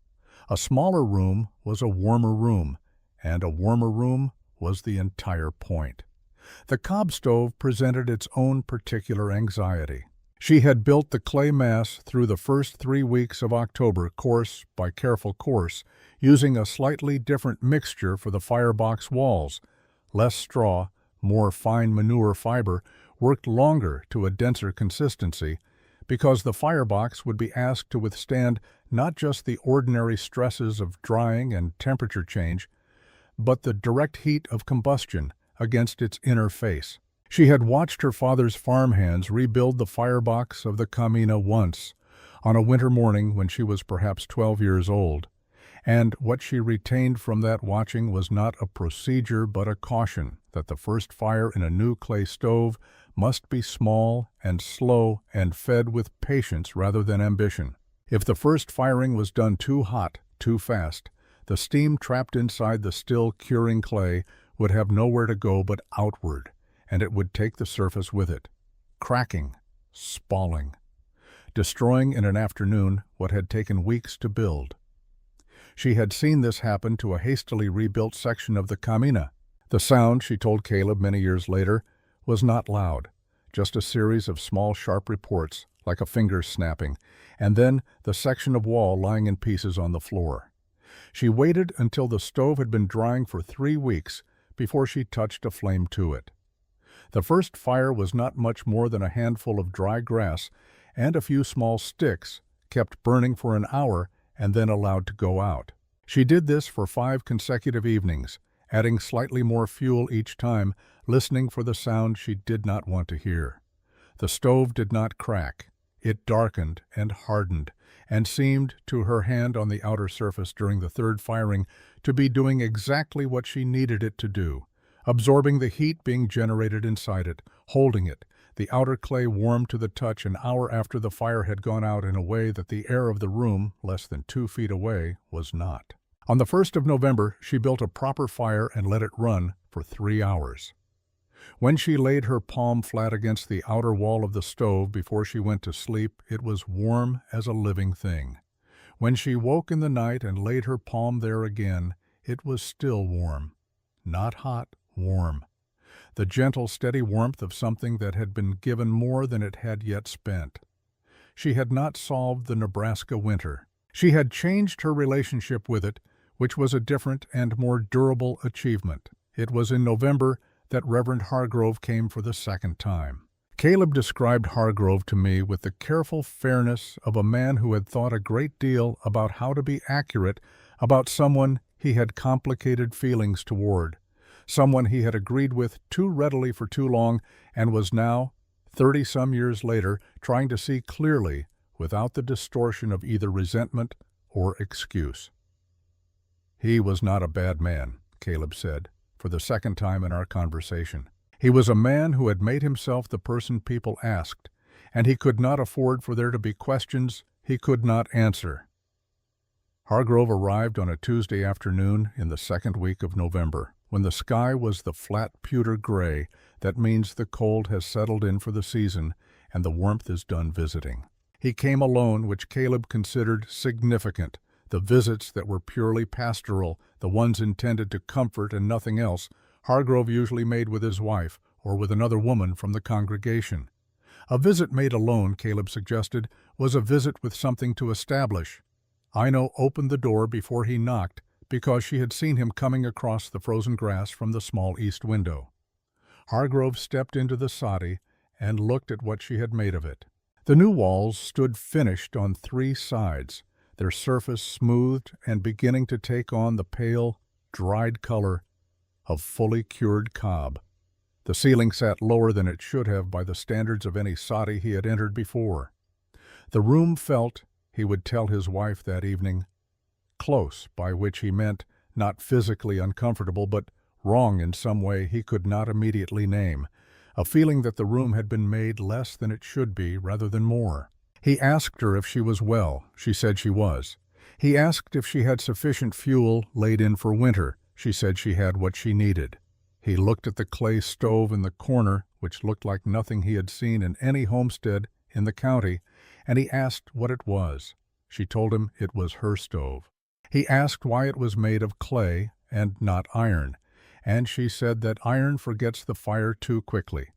A smaller room was a warmer room, and a warmer room was the entire point. The cob stove presented its own particular anxiety. She had built the clay mass through the first 3 weeks of October, course by careful course, using a slightly different mixture for the firebox walls. Less straw, more fine manure fiber, worked longer to a denser consistency, because the firebox would be asked to withstand not just the ordinary stresses of drying and temperature change, but the direct heat of combustion against its inner face. She had watched her father's farmhands rebuild the firebox of the Camina once, on a winter morning when she was perhaps 12 years old, and what she retained from that watching was not a procedure but a caution that the first fire in a new clay stove must be small and slow and fed with patience rather than ambition. If the first firing was done too hot, too fast, the steam trapped inside the still curing clay would have nowhere to go but outward, and it would take the surface with it, cracking, spalling, destroying in an afternoon what had taken weeks to build. She had seen this happen to a hastily rebuilt section of the Camina. The sound, she told Caleb many years later, was not loud, just a series of small sharp reports, like a finger snapping, and then the section of wall lying in pieces on the floor. She waited until the stove had been drying for 3 weeks before she touched a flame to it. The first fire was not much more than a handful of dry grass and a few small sticks, kept burning for an hour and then allowed to go out. She did this for 5 consecutive evenings, adding slightly more fuel each time, listening for the sound she did not want to hear. The stove did not crack. It darkened and hardened, and seemed, to her hand on the outer surface during the 3rd firing, to be doing exactly what she needed it to do, absorbing the heat being generated inside it, holding it, the outer clay warm to the touch an hour after the fire had gone out in a way that the air of the room, less than 2 feet away, was not. On the 1st of November, she built a proper fire and let it run for 3 hours. When she laid her palm flat against the outer wall of the stove before she went to sleep, it was warm as a living thing. When she woke in the night and laid her palm there again, it was still warm. Not hot, warm. The gentle, steady warmth of something that had been given more than it had yet spent. She had not solved the Nebraska winter. She had changed her relationship with it, which was a different and more durable achievement. It was in November that Reverend Hargrove came for the 2nd time. Caleb described Hargrove to me with the careful fairness of a man who had thought a great deal about how to be accurate about someone he had complicated feelings toward, someone he had agreed with too readily for too long and was now, 30-some years later, trying to see clearly without the distortion of either resentment or excuse. He was not a bad man, Caleb said, for the 2nd time in our conversation. He was a man who had made himself the person people asked, and he could not afford for there to be questions he could not answer. Hargrove arrived on a Tuesday afternoon in the 2nd week of November, when the sky was the flat pewter gray that means the cold has settled in for the season and the warmth is done visiting. He came alone, which Caleb considered significant. The visits that were purely pastoral, the ones intended to comfort and nothing else, Hargrove usually made with his wife or with another woman from the congregation. A visit made alone, Caleb suggested, was a visit with something to establish. Ino opened the door before he knocked because she had seen him coming across the frozen grass from the small east window. Hargrove stepped into the soddy and looked at what she had made of it. The new walls stood finished on 3 sides, their surface smoothed and beginning to take on the pale, dried color of fully cured cob. The ceiling sat lower than it should have by the standards of any soddy he had entered before. The room felt, he would tell his wife that evening, close, by which he meant not physically uncomfortable, but wrong in some way he could not immediately name, a feeling that the room had been made less than it should be rather than more. He asked her if she was well. She said she was. He asked if she had sufficient fuel laid in for winter. She said she had what she needed. He looked at the clay stove in the corner, which looked like nothing he had seen in any homestead in the county, and he asked what it was. She told him it was her stove. He asked why it was made of clay and not iron, and she said that iron forgets the fire too quickly.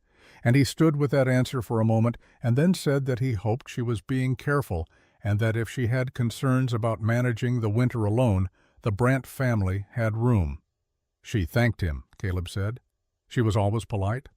And he stood with that answer for a moment, and then said that he hoped she was being careful, and that if she had concerns about managing the winter alone, the Brandt family had room. She thanked him, Caleb said. She was always polite,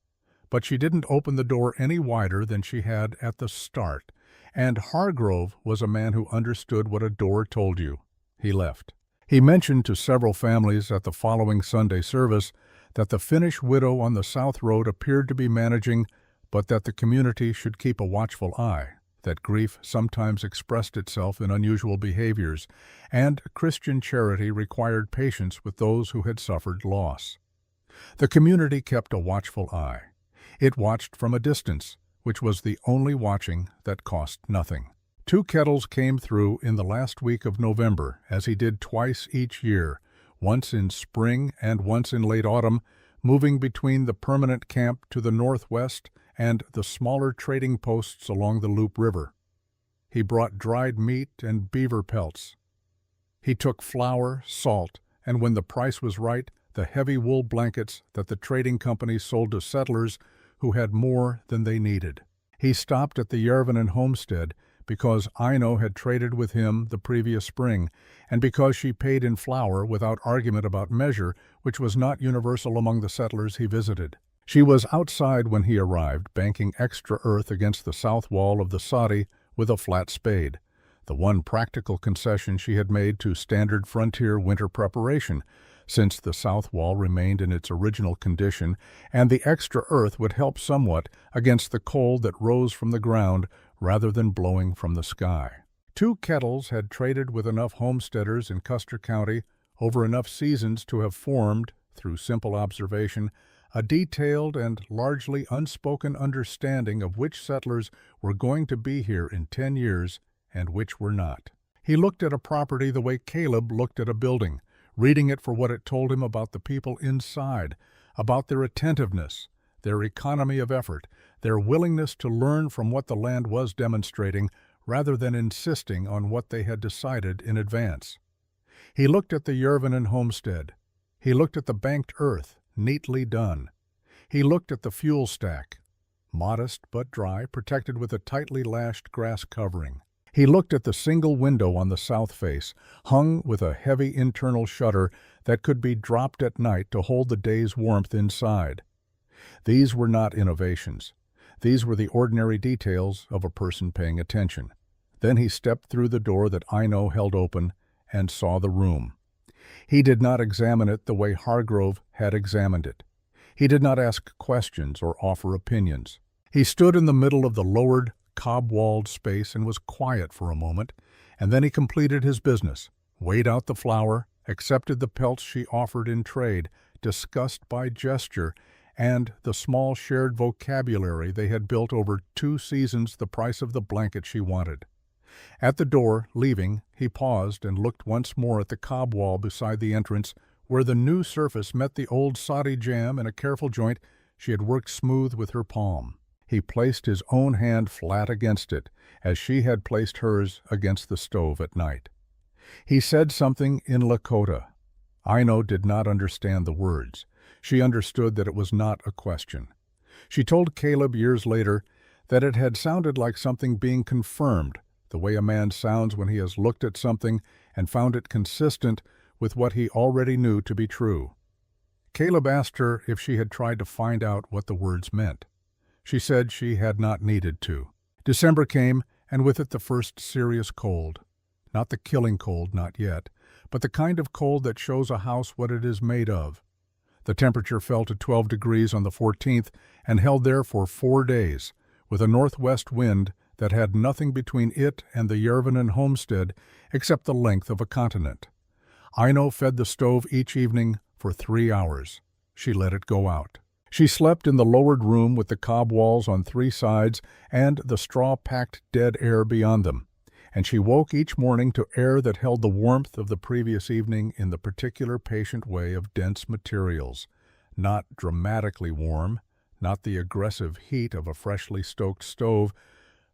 but she didn't open the door any wider than she had at the start, and Hargrove was a man who understood what a door told you. He left. He mentioned to several families at the following Sunday service that the Finnish widow on the South Road appeared to be managing, but that the community should keep a watchful eye, that grief sometimes expressed itself in unusual behaviors, and Christian charity required patience with those who had suffered loss. The community kept a watchful eye. It watched from a distance, which was the only watching that cost nothing. 2 kettles came through in the last week of November, as he did twice each year, once in spring and once in late autumn, moving between the permanent camp to the northwest and the smaller trading posts along the Loop River. He brought dried meat and beaver pelts. He took flour, salt, and when the price was right, the heavy wool blankets that the trading companies sold to settlers who had more than they needed. He stopped at the Järvinen homestead because Aino had traded with him the previous spring, and because she paid in flour without argument about measure, which was not universal among the settlers he visited. She was outside when he arrived, banking extra earth against the south wall of the soddy with a flat spade, the one practical concession she had made to standard frontier winter preparation, since the south wall remained in its original condition, and the extra earth would help somewhat against the cold that rose from the ground rather than blowing from the sky. 2 kettles had traded with enough homesteaders in Custer County over enough seasons to have formed, through simple observation, a detailed and largely unspoken understanding of which settlers were going to be here in 10 years and which were not. He looked at a property the way Caleb looked at a building, reading it for what it told him about the people inside, about their attentiveness, their economy of effort, their willingness to learn from what the land was demonstrating rather than insisting on what they had decided in advance. He looked at the Järvinen homestead. He looked at the banked earth, neatly done. He looked at the fuel stack, modest but dry, protected with a tightly lashed grass covering. He looked at the single window on the south face, hung with a heavy internal shutter that could be dropped at night to hold the day's warmth inside. These were not innovations. These were the ordinary details of a person paying attention. Then he stepped through the door that Aino held open and saw the room. He did not examine it the way Hargrove had examined it. He did not ask questions or offer opinions. He stood in the middle of the lowered, cob-walled space and was quiet for a moment, and then he completed his business, weighed out the flour, accepted the pelts she offered in trade, discussed by gesture, and the small shared vocabulary they had built over 2 seasons the price of the blanket she wanted. At the door, leaving, he paused and looked once more at the cob wall beside the entrance, where the new surface met the old soddy jam in a careful joint she had worked smooth with her palm. He placed his own hand flat against it, as she had placed hers against the stove at night. He said something in Lakota. Aino did not understand the words. She understood that it was not a question. She told Caleb years later that it had sounded like something being confirmed, the way a man sounds when he has looked at something and found it consistent with what he already knew to be true. Caleb asked her if she had tried to find out what the words meant. She said she had not needed to. December came, and with it the first serious cold. Not the killing cold, not yet, but the kind of cold that shows a house what it is made of. The temperature fell to 12 degrees on the 14th and held there for 4 days, with a northwest wind that had nothing between it and the Järvinen homestead except the length of a continent. Aino fed the stove each evening for 3 hours. She let it go out. She slept in the lowered room with the cob walls on 3 sides and the straw-packed dead air beyond them, and she woke each morning to air that held the warmth of the previous evening in the particular patient way of dense materials, not dramatically warm, not the aggressive heat of a freshly stoked stove,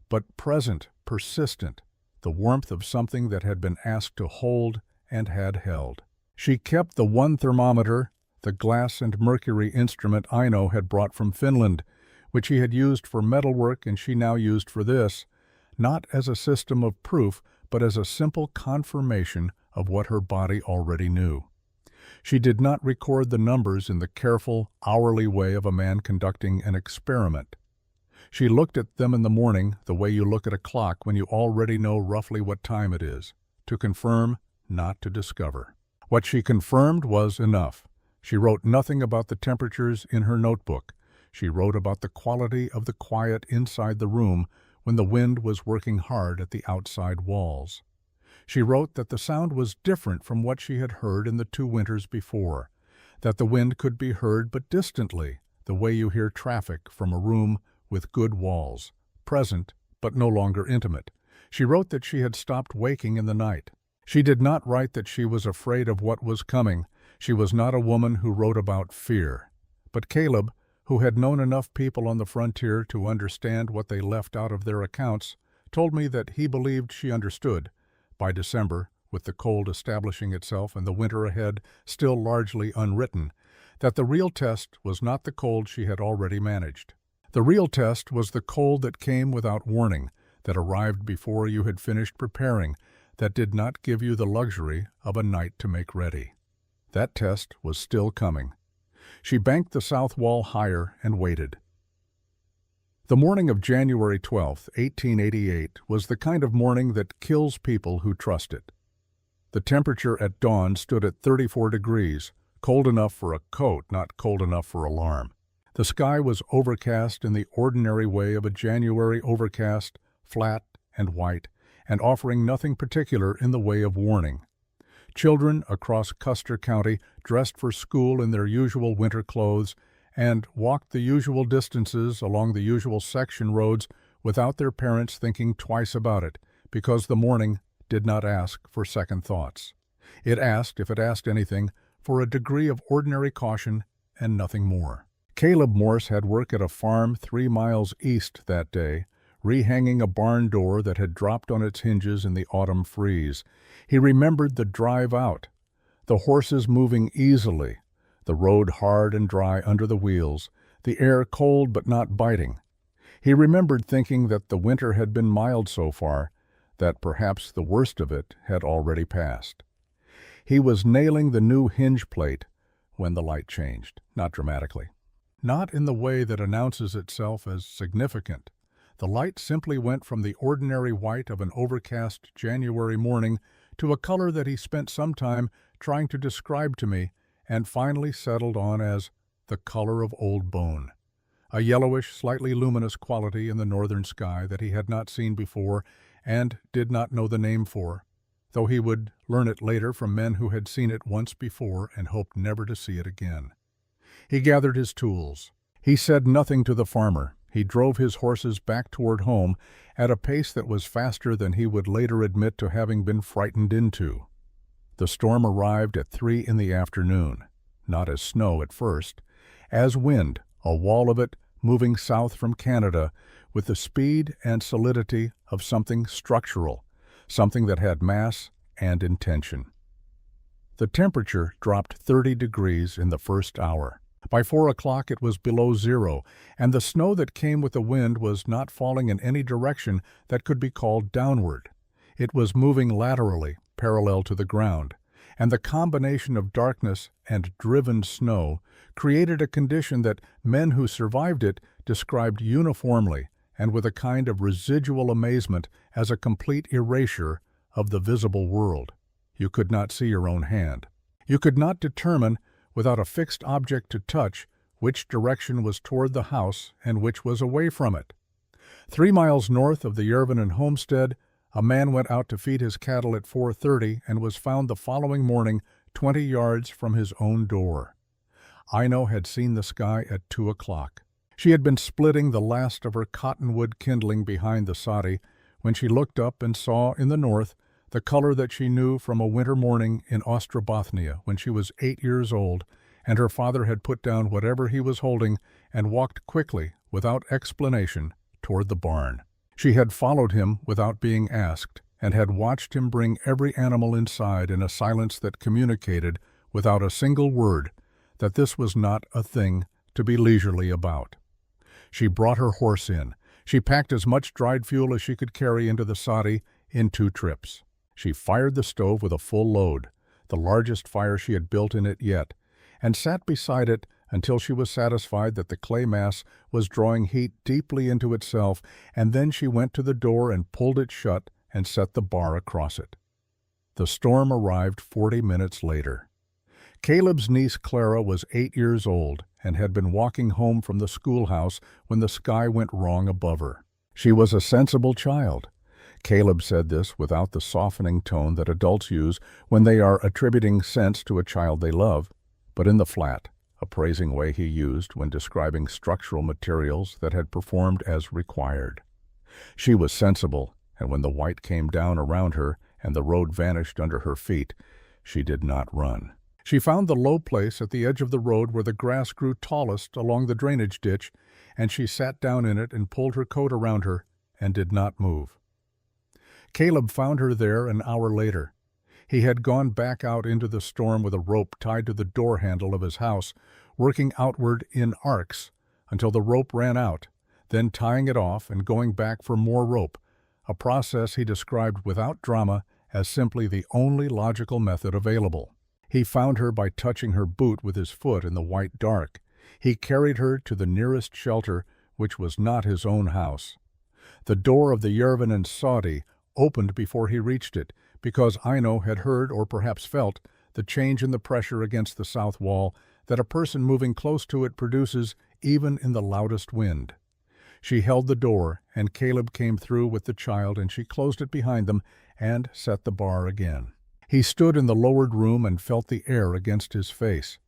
but present, persistent, the warmth of something that had been asked to hold and had held. She kept the one thermometer, the glass and mercury instrument Aino had brought from Finland, which he had used for metalwork and she now used for this, not as a system of proof, but as a simple confirmation of what her body already knew. She did not record the numbers in the careful, hourly way of a man conducting an experiment. She looked at them in the morning the way you look at a clock when you already know roughly what time it is, to confirm, not to discover. What she confirmed was enough. She wrote nothing about the temperatures in her notebook. She wrote about the quality of the quiet inside the room when the wind was working hard at the outside walls. She wrote that the sound was different from what she had heard in the 2 winters before, that the wind could be heard but distantly, the way you hear traffic from a room with good walls, present but no longer intimate. She wrote that she had stopped waking in the night. She did not write that she was afraid of what was coming. She was not a woman who wrote about fear. But Caleb, who had known enough people on the frontier to understand what they left out of their accounts, told me that he believed she understood. By December, with the cold establishing itself and the winter ahead still largely unwritten, that the real test was not the cold she had already managed. The real test was the cold that came without warning, that arrived before you had finished preparing, that did not give you the luxury of a night to make ready. That test was still coming. She banked the south wall higher and waited. The morning of January 12, 1888, was the kind of morning that kills people who trust it. The temperature at dawn stood at 34 degrees, cold enough for a coat, not cold enough for alarm. The sky was overcast in the ordinary way of a January overcast, flat and white, and offering nothing particular in the way of warning. Children across Custer County dressed for school in their usual winter clothes and walked the usual distances along the usual section roads without their parents thinking twice about it, because the morning did not ask for second thoughts. It asked, if it asked anything, for a degree of ordinary caution and nothing more. Caleb Morse had work at a farm 3 miles east that day, rehanging a barn door that had dropped on its hinges in the autumn freeze. He remembered the drive out, the horses moving easily, the road hard and dry under the wheels, the air cold but not biting. He remembered thinking that the winter had been mild so far, that perhaps the worst of it had already passed. He was nailing the new hinge plate when the light changed, not dramatically. Not in the way that announces itself as significant. The light simply went from the ordinary white of an overcast January morning to a color that he spent some time trying to describe to me and finally settled on as the color of old bone, a yellowish, slightly luminous quality in the northern sky that he had not seen before and did not know the name for, though he would learn it later from men who had seen it once before and hoped never to see it again. He gathered his tools. He said nothing to the farmer. He drove his horses back toward home at a pace that was faster than he would later admit to having been frightened into. The storm arrived at 3 in the afternoon, not as snow at first, as wind, a wall of it moving south from Canada with the speed and solidity of something structural, something that had mass and intention. The temperature dropped 30 degrees in the first hour. By 4 o'clock it was below zero, and the snow that came with the wind was not falling in any direction that could be called downward. It was moving laterally, parallel to the ground, and the combination of darkness and driven snow created a condition that men who survived it described uniformly and with a kind of residual amazement as a complete erasure of the visible world. You could not see your own hand. You could not determine, without a fixed object to touch, which direction was toward the house and which was away from it. 3 miles north of the Yervinen homestead, a man went out to feed his cattle at 4:30 and was found the following morning 20 yards from his own door. Ino had seen the sky at 2 o'clock. She had been splitting the last of her cottonwood kindling behind the soddy when she looked up and saw in the north the color that she knew from a winter morning in Ostrobothnia when she was 8 years old, and her father had put down whatever he was holding and walked quickly, without explanation, toward the barn. She had followed him without being asked, and had watched him bring every animal inside in a silence that communicated, without a single word, that this was not a thing to be leisurely about. She brought her horse in. She packed as much dried fuel as she could carry into the soddy in 2 trips. She fired the stove with a full load, the largest fire she had built in it yet, and sat beside it until she was satisfied that the clay mass was drawing heat deeply into itself, and then she went to the door and pulled it shut and set the bar across it. The storm arrived 40 minutes later. Caleb's niece Clara was 8 years old and had been walking home from the schoolhouse when the sky went wrong above her. She was a sensible child. Caleb said this without the softening tone that adults use when they are attributing sense to a child they love, but in the flat, appraising way he used when describing structural materials that had performed as required. She was sensible, and when the white came down around her and the road vanished under her feet, she did not run. She found the low place at the edge of the road where the grass grew tallest along the drainage ditch, and she sat down in it and pulled her coat around her and did not move. Caleb found her there an hour later. He had gone back out into the storm with a rope tied to the door handle of his house, working outward in arcs until the rope ran out, then tying it off and going back for more rope, a process he described without drama as simply the only logical method available. He found her by touching her boot with his foot in the white dark. He carried her to the nearest shelter, which was not his own house. The door of the Yervinen soddy opened before he reached it, because Ino had heard, or perhaps felt, the change in the pressure against the south wall that a person moving close to it produces even in the loudest wind. She held the door, and Caleb came through with the child, and she closed it behind them and set the bar again. He stood in the lowered room and felt the air against his face.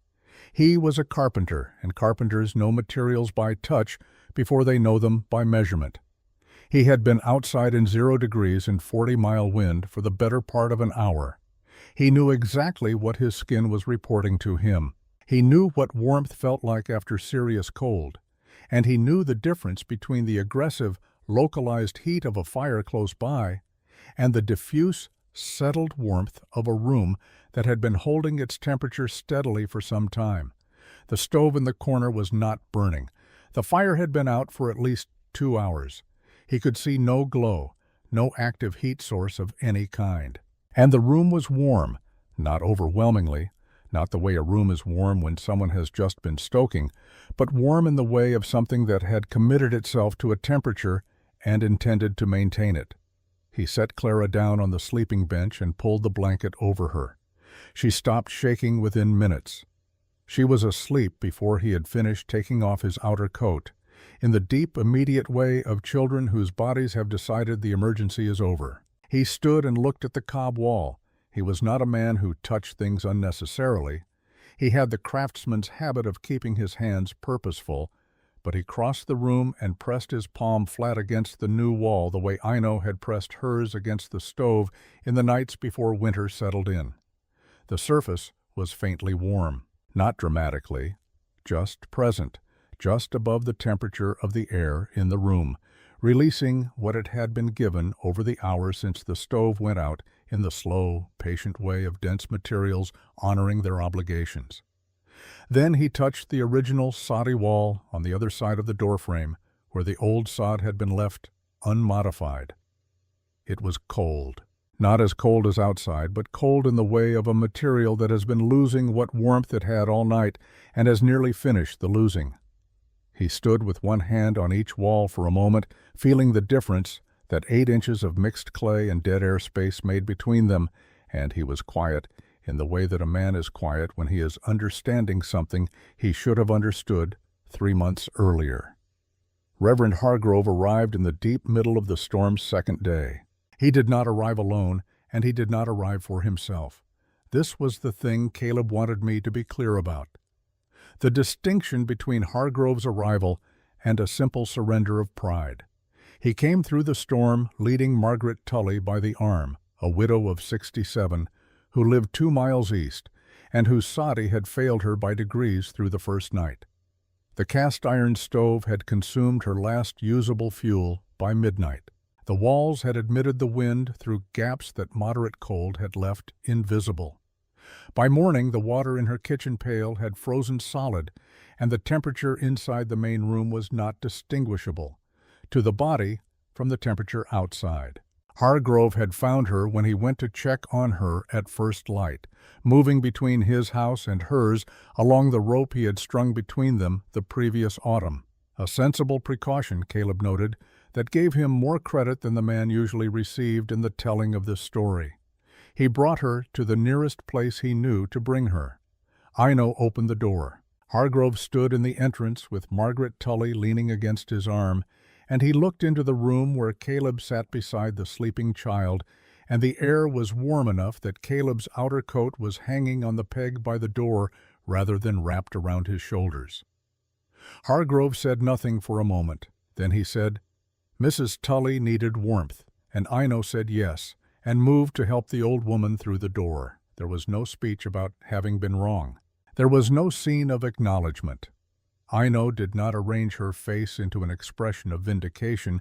He was a carpenter, and carpenters know materials by touch before they know them by measurement. He had been outside in 0 degrees and 40-mile wind for the better part of an hour. He knew exactly what his skin was reporting to him. He knew what warmth felt like after serious cold, and he knew the difference between the aggressive, localized heat of a fire close by and the diffuse, settled warmth of a room that had been holding its temperature steadily for some time. The stove in the corner was not burning. The fire had been out for at least 2 hours. He could see no glow, no active heat source of any kind. And the room was warm, not overwhelmingly, not the way a room is warm when someone has just been stoking, but warm in the way of something that had committed itself to a temperature and intended to maintain it. He set Clara down on the sleeping bench and pulled the blanket over her. She stopped shaking within minutes. She was asleep before he had finished taking off his outer coat, in the deep, immediate way of children whose bodies have decided the emergency is over. He stood and looked at the cob wall. He was not a man who touched things unnecessarily. He had the craftsman's habit of keeping his hands purposeful, but he crossed the room and pressed his palm flat against the new wall the way Ino had pressed hers against the stove in the nights before winter settled in. The surface was faintly warm, not dramatically, just present, just above the temperature of the air in the room, releasing what it had been given over the hours since the stove went out in the slow, patient way of dense materials honoring their obligations. Then he touched the original soddy wall on the other side of the doorframe, where the old sod had been left unmodified. It was cold. Not as cold as outside, but cold in the way of a material that has been losing what warmth it had all night and has nearly finished the losing. He stood with one hand on each wall for a moment, feeling the difference that 8 inches of mixed clay and dead air space made between them, and he was quiet in the way that a man is quiet when he is understanding something he should have understood 3 months earlier. Reverend Hargrove arrived in the deep middle of the storm's second day. He did not arrive alone, and he did not arrive for himself. This was the thing Caleb wanted me to be clear about. the distinction between Hargrove's arrival and a simple surrender of pride. He came through the storm leading Margaret Tully by the arm, a widow of 67, who lived 2 miles east, and whose sati had failed her by degrees through the first night. The cast-iron stove had consumed her last usable fuel by midnight. The walls had admitted the wind through gaps that moderate cold had left invisible. By morning, the water in her kitchen pail had frozen solid, and the temperature inside the main room was not distinguishable to the body from the temperature outside. Hargrove had found her when he went to check on her at first light, moving between his house and hers along the rope he had strung between them the previous autumn. A sensible precaution, Caleb noted, that gave him more credit than the man usually received in the telling of this story. He brought her to the nearest place he knew to bring her. Ino opened the door. Hargrove stood in the entrance with Margaret Tully leaning against his arm, and he looked into the room where Caleb sat beside the sleeping child, and the air was warm enough that Caleb's outer coat was hanging on the peg by the door rather than wrapped around his shoulders. Hargrove said nothing for a moment. Then he said, Mrs. Tully needed warmth, and Ino said yes, and moved to help the old woman through the door. There was no speech about having been wrong. There was no scene of acknowledgement. Ino did not arrange her face into an expression of vindication,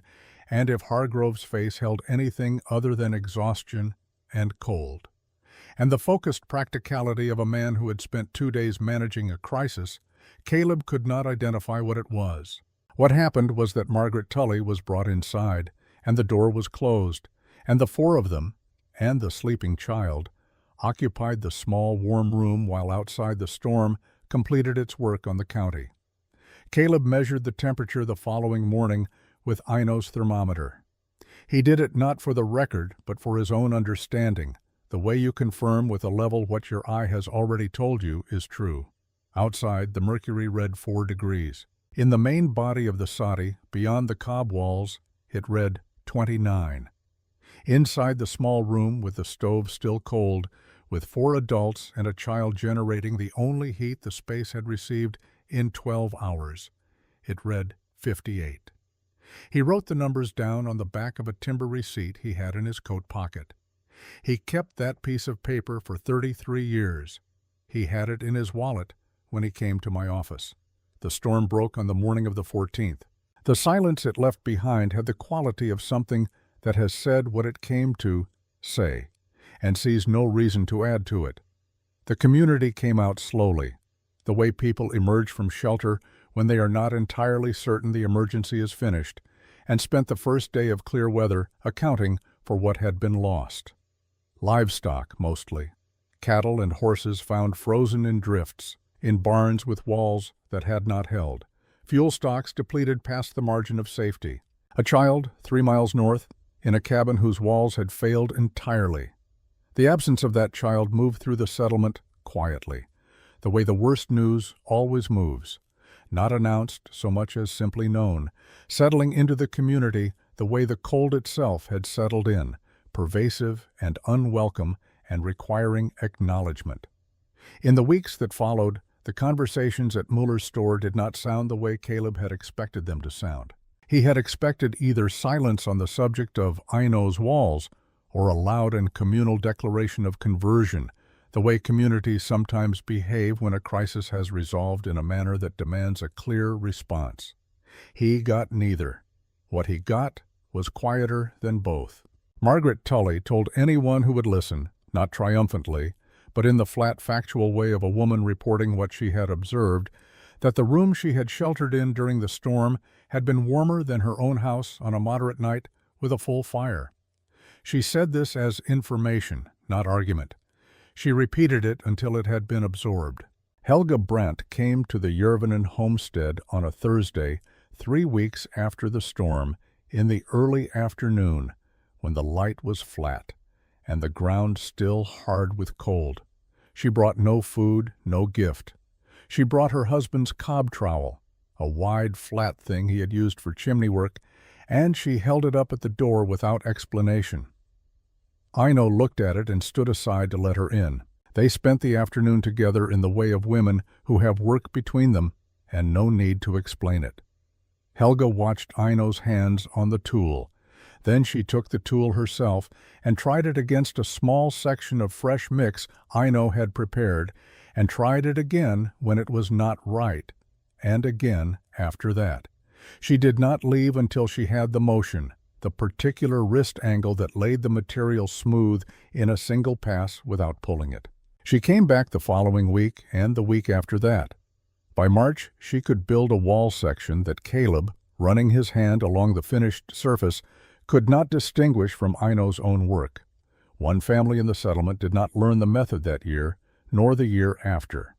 and if Hargrove's face held anything other than exhaustion and cold, and the focused practicality of a man who had spent 2 days managing a crisis, Caleb could not identify what it was. What happened was that Margaret Tully was brought inside, and the door was closed, and the 4 of them, and the sleeping child, occupied the small warm room while outside the storm completed its work on the county. Caleb measured the temperature the following morning with Ino's thermometer. He did it not for the record, but for his own understanding, the way you confirm with a level what your eye has already told you is true. Outside, the mercury read 4 degrees. In the main body of the sati, beyond the cob walls, it read 29. Inside the small room, with the stove still cold, with 4 adults and a child generating the only heat the space had received in 12 hours, it read 58. He wrote the numbers down on the back of a timber receipt he had in his coat pocket. He kept that piece of paper for 33 years. He had it in his wallet when he came to my office. The storm broke on the morning of the 14th. The silence it left behind had the quality of something that has said what it came to say, and sees no reason to add to it. The community came out slowly, the way people emerge from shelter when they are not entirely certain the emergency is finished, and spent the first day of clear weather accounting for what had been lost. Livestock, mostly. Cattle and horses found frozen in drifts, in barns with walls that had not held. Fuel stocks depleted past the margin of safety. A child, 3 miles north, in a cabin whose walls had failed entirely. The absence of that child moved through the settlement quietly, the way the worst news always moves, not announced so much as simply known, settling into the community the way the cold itself had settled in, pervasive and unwelcome and requiring acknowledgement. In the weeks that followed, the conversations at Muller's store did not sound the way Caleb had expected them to sound. He had expected either silence on the subject of Ino's walls or a loud and communal declaration of conversion, the way communities sometimes behave when a crisis has resolved in a manner that demands a clear response. He got neither. What he got was quieter than both. Margaret Tully told anyone who would listen, not triumphantly, but in the flat factual way of a woman reporting what she had observed, that the room she had sheltered in during the storm had been warmer than her own house on a moderate night with a full fire. She said this as information, not argument. She repeated it until it had been absorbed. Helga Brandt came to the Yervinen homestead on a Thursday, 3 weeks after the storm, in the early afternoon, when the light was flat, and the ground still hard with cold. She brought no food, no gift. She brought her husband's cob trowel, a wide, flat thing he had used for chimney work, and she held it up at the door without explanation. Ino looked at it and stood aside to let her in. They spent the afternoon together in the way of women who have work between them and no need to explain it. Helga watched Aino's hands on the tool. Then she took the tool herself and tried it against a small section of fresh mix Aino had prepared, and tried it again when it was not right, and again after that. She did not leave until she had the motion, the particular wrist angle that laid the material smooth in a single pass without pulling it. She came back the following week and the week after that. By March, she could build a wall section that Caleb, running his hand along the finished surface, could not distinguish from Aino's own work. One family in the settlement did not learn the method that year, nor the year after.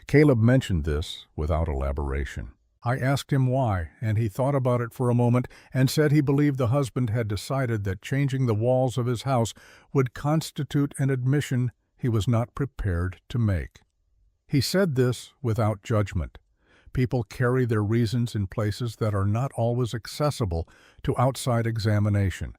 Caleb mentioned this without elaboration. I asked him why, and he thought about it for a moment and said he believed the husband had decided that changing the walls of his house would constitute an admission he was not prepared to make. He said this without judgment. People carry their reasons in places that are not always accessible to outside examination.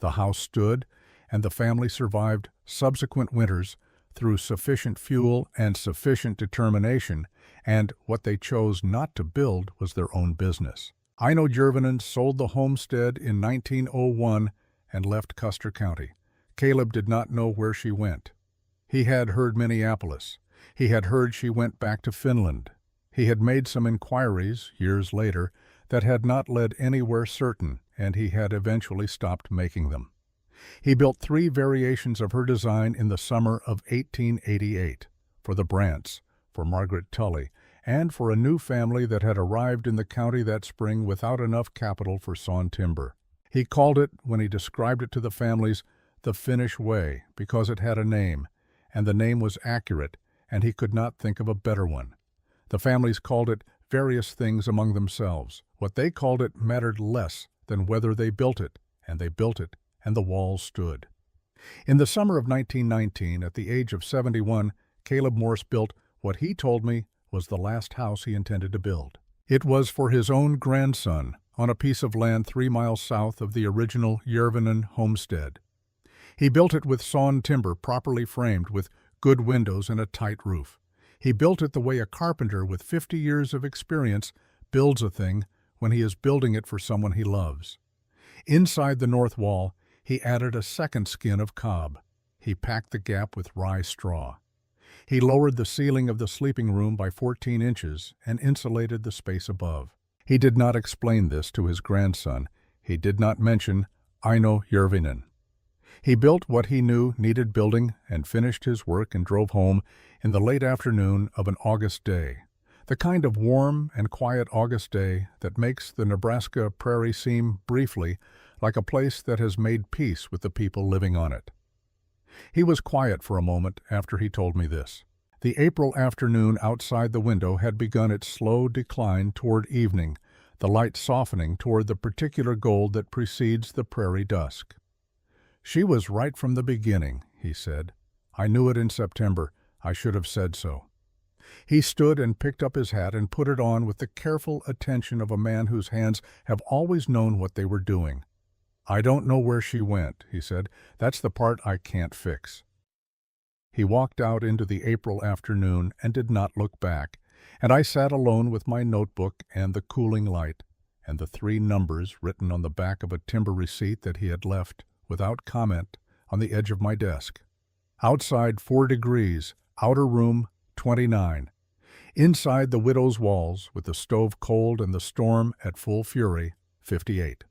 The house stood, and the family survived subsequent winters through sufficient fuel and sufficient determination, and what they chose not to build was their own business. Aino Järvinen sold the homestead in 1901 and left Custer County. Caleb did not know where she went. He had heard Minneapolis. He had heard she went back to Finland. He had made some inquiries, years later, that had not led anywhere certain, and he had eventually stopped making them. He built 3 variations of her design in the summer of 1888, for the Brants, for Margaret Tully, and for a new family that had arrived in the county that spring without enough capital for sawn timber. He called it, when he described it to the families, the Finnish way, because it had a name, and the name was accurate, and he could not think of a better one. The families called it various things among themselves. What they called it mattered less than whether they built it, and they built it, and the walls stood. In the summer of 1919, at the age of 71, Caleb Morse built what he told me was the last house he intended to build. It was for his own grandson, on a piece of land 3 miles south of the original Järvinen homestead. He built it with sawn timber properly framed with good windows and a tight roof. He built it the way a carpenter with 50 years of experience builds a thing when he is building it for someone he loves. Inside the north wall, he added a second skin of cob. He packed the gap with rye straw. He lowered the ceiling of the sleeping room by 14 inches and insulated the space above. He did not explain this to his grandson. He did not mention Aino Järvinen. He built what he knew needed building and finished his work and drove home in the late afternoon of an August day, the kind of warm and quiet August day that makes the Nebraska prairie seem, briefly, like a place that has made peace with the people living on it. He was quiet for a moment after he told me this. The April afternoon outside the window had begun its slow decline toward evening, the light softening toward the particular gold that precedes the prairie dusk. "She was right from the beginning," he said. "I knew it in September. I should have said so." He stood and picked up his hat and put it on with the careful attention of a man whose hands have always known what they were doing. "I don't know where she went," he said. "That's the part I can't fix." He walked out into the April afternoon and did not look back, and I sat alone with my notebook and the cooling light, and the 3 numbers written on the back of a timber receipt that he had left, without comment, on the edge of my desk. Outside 4 degrees, outer room 29. Inside the widow's walls, with the stove cold and the storm at full fury, 58.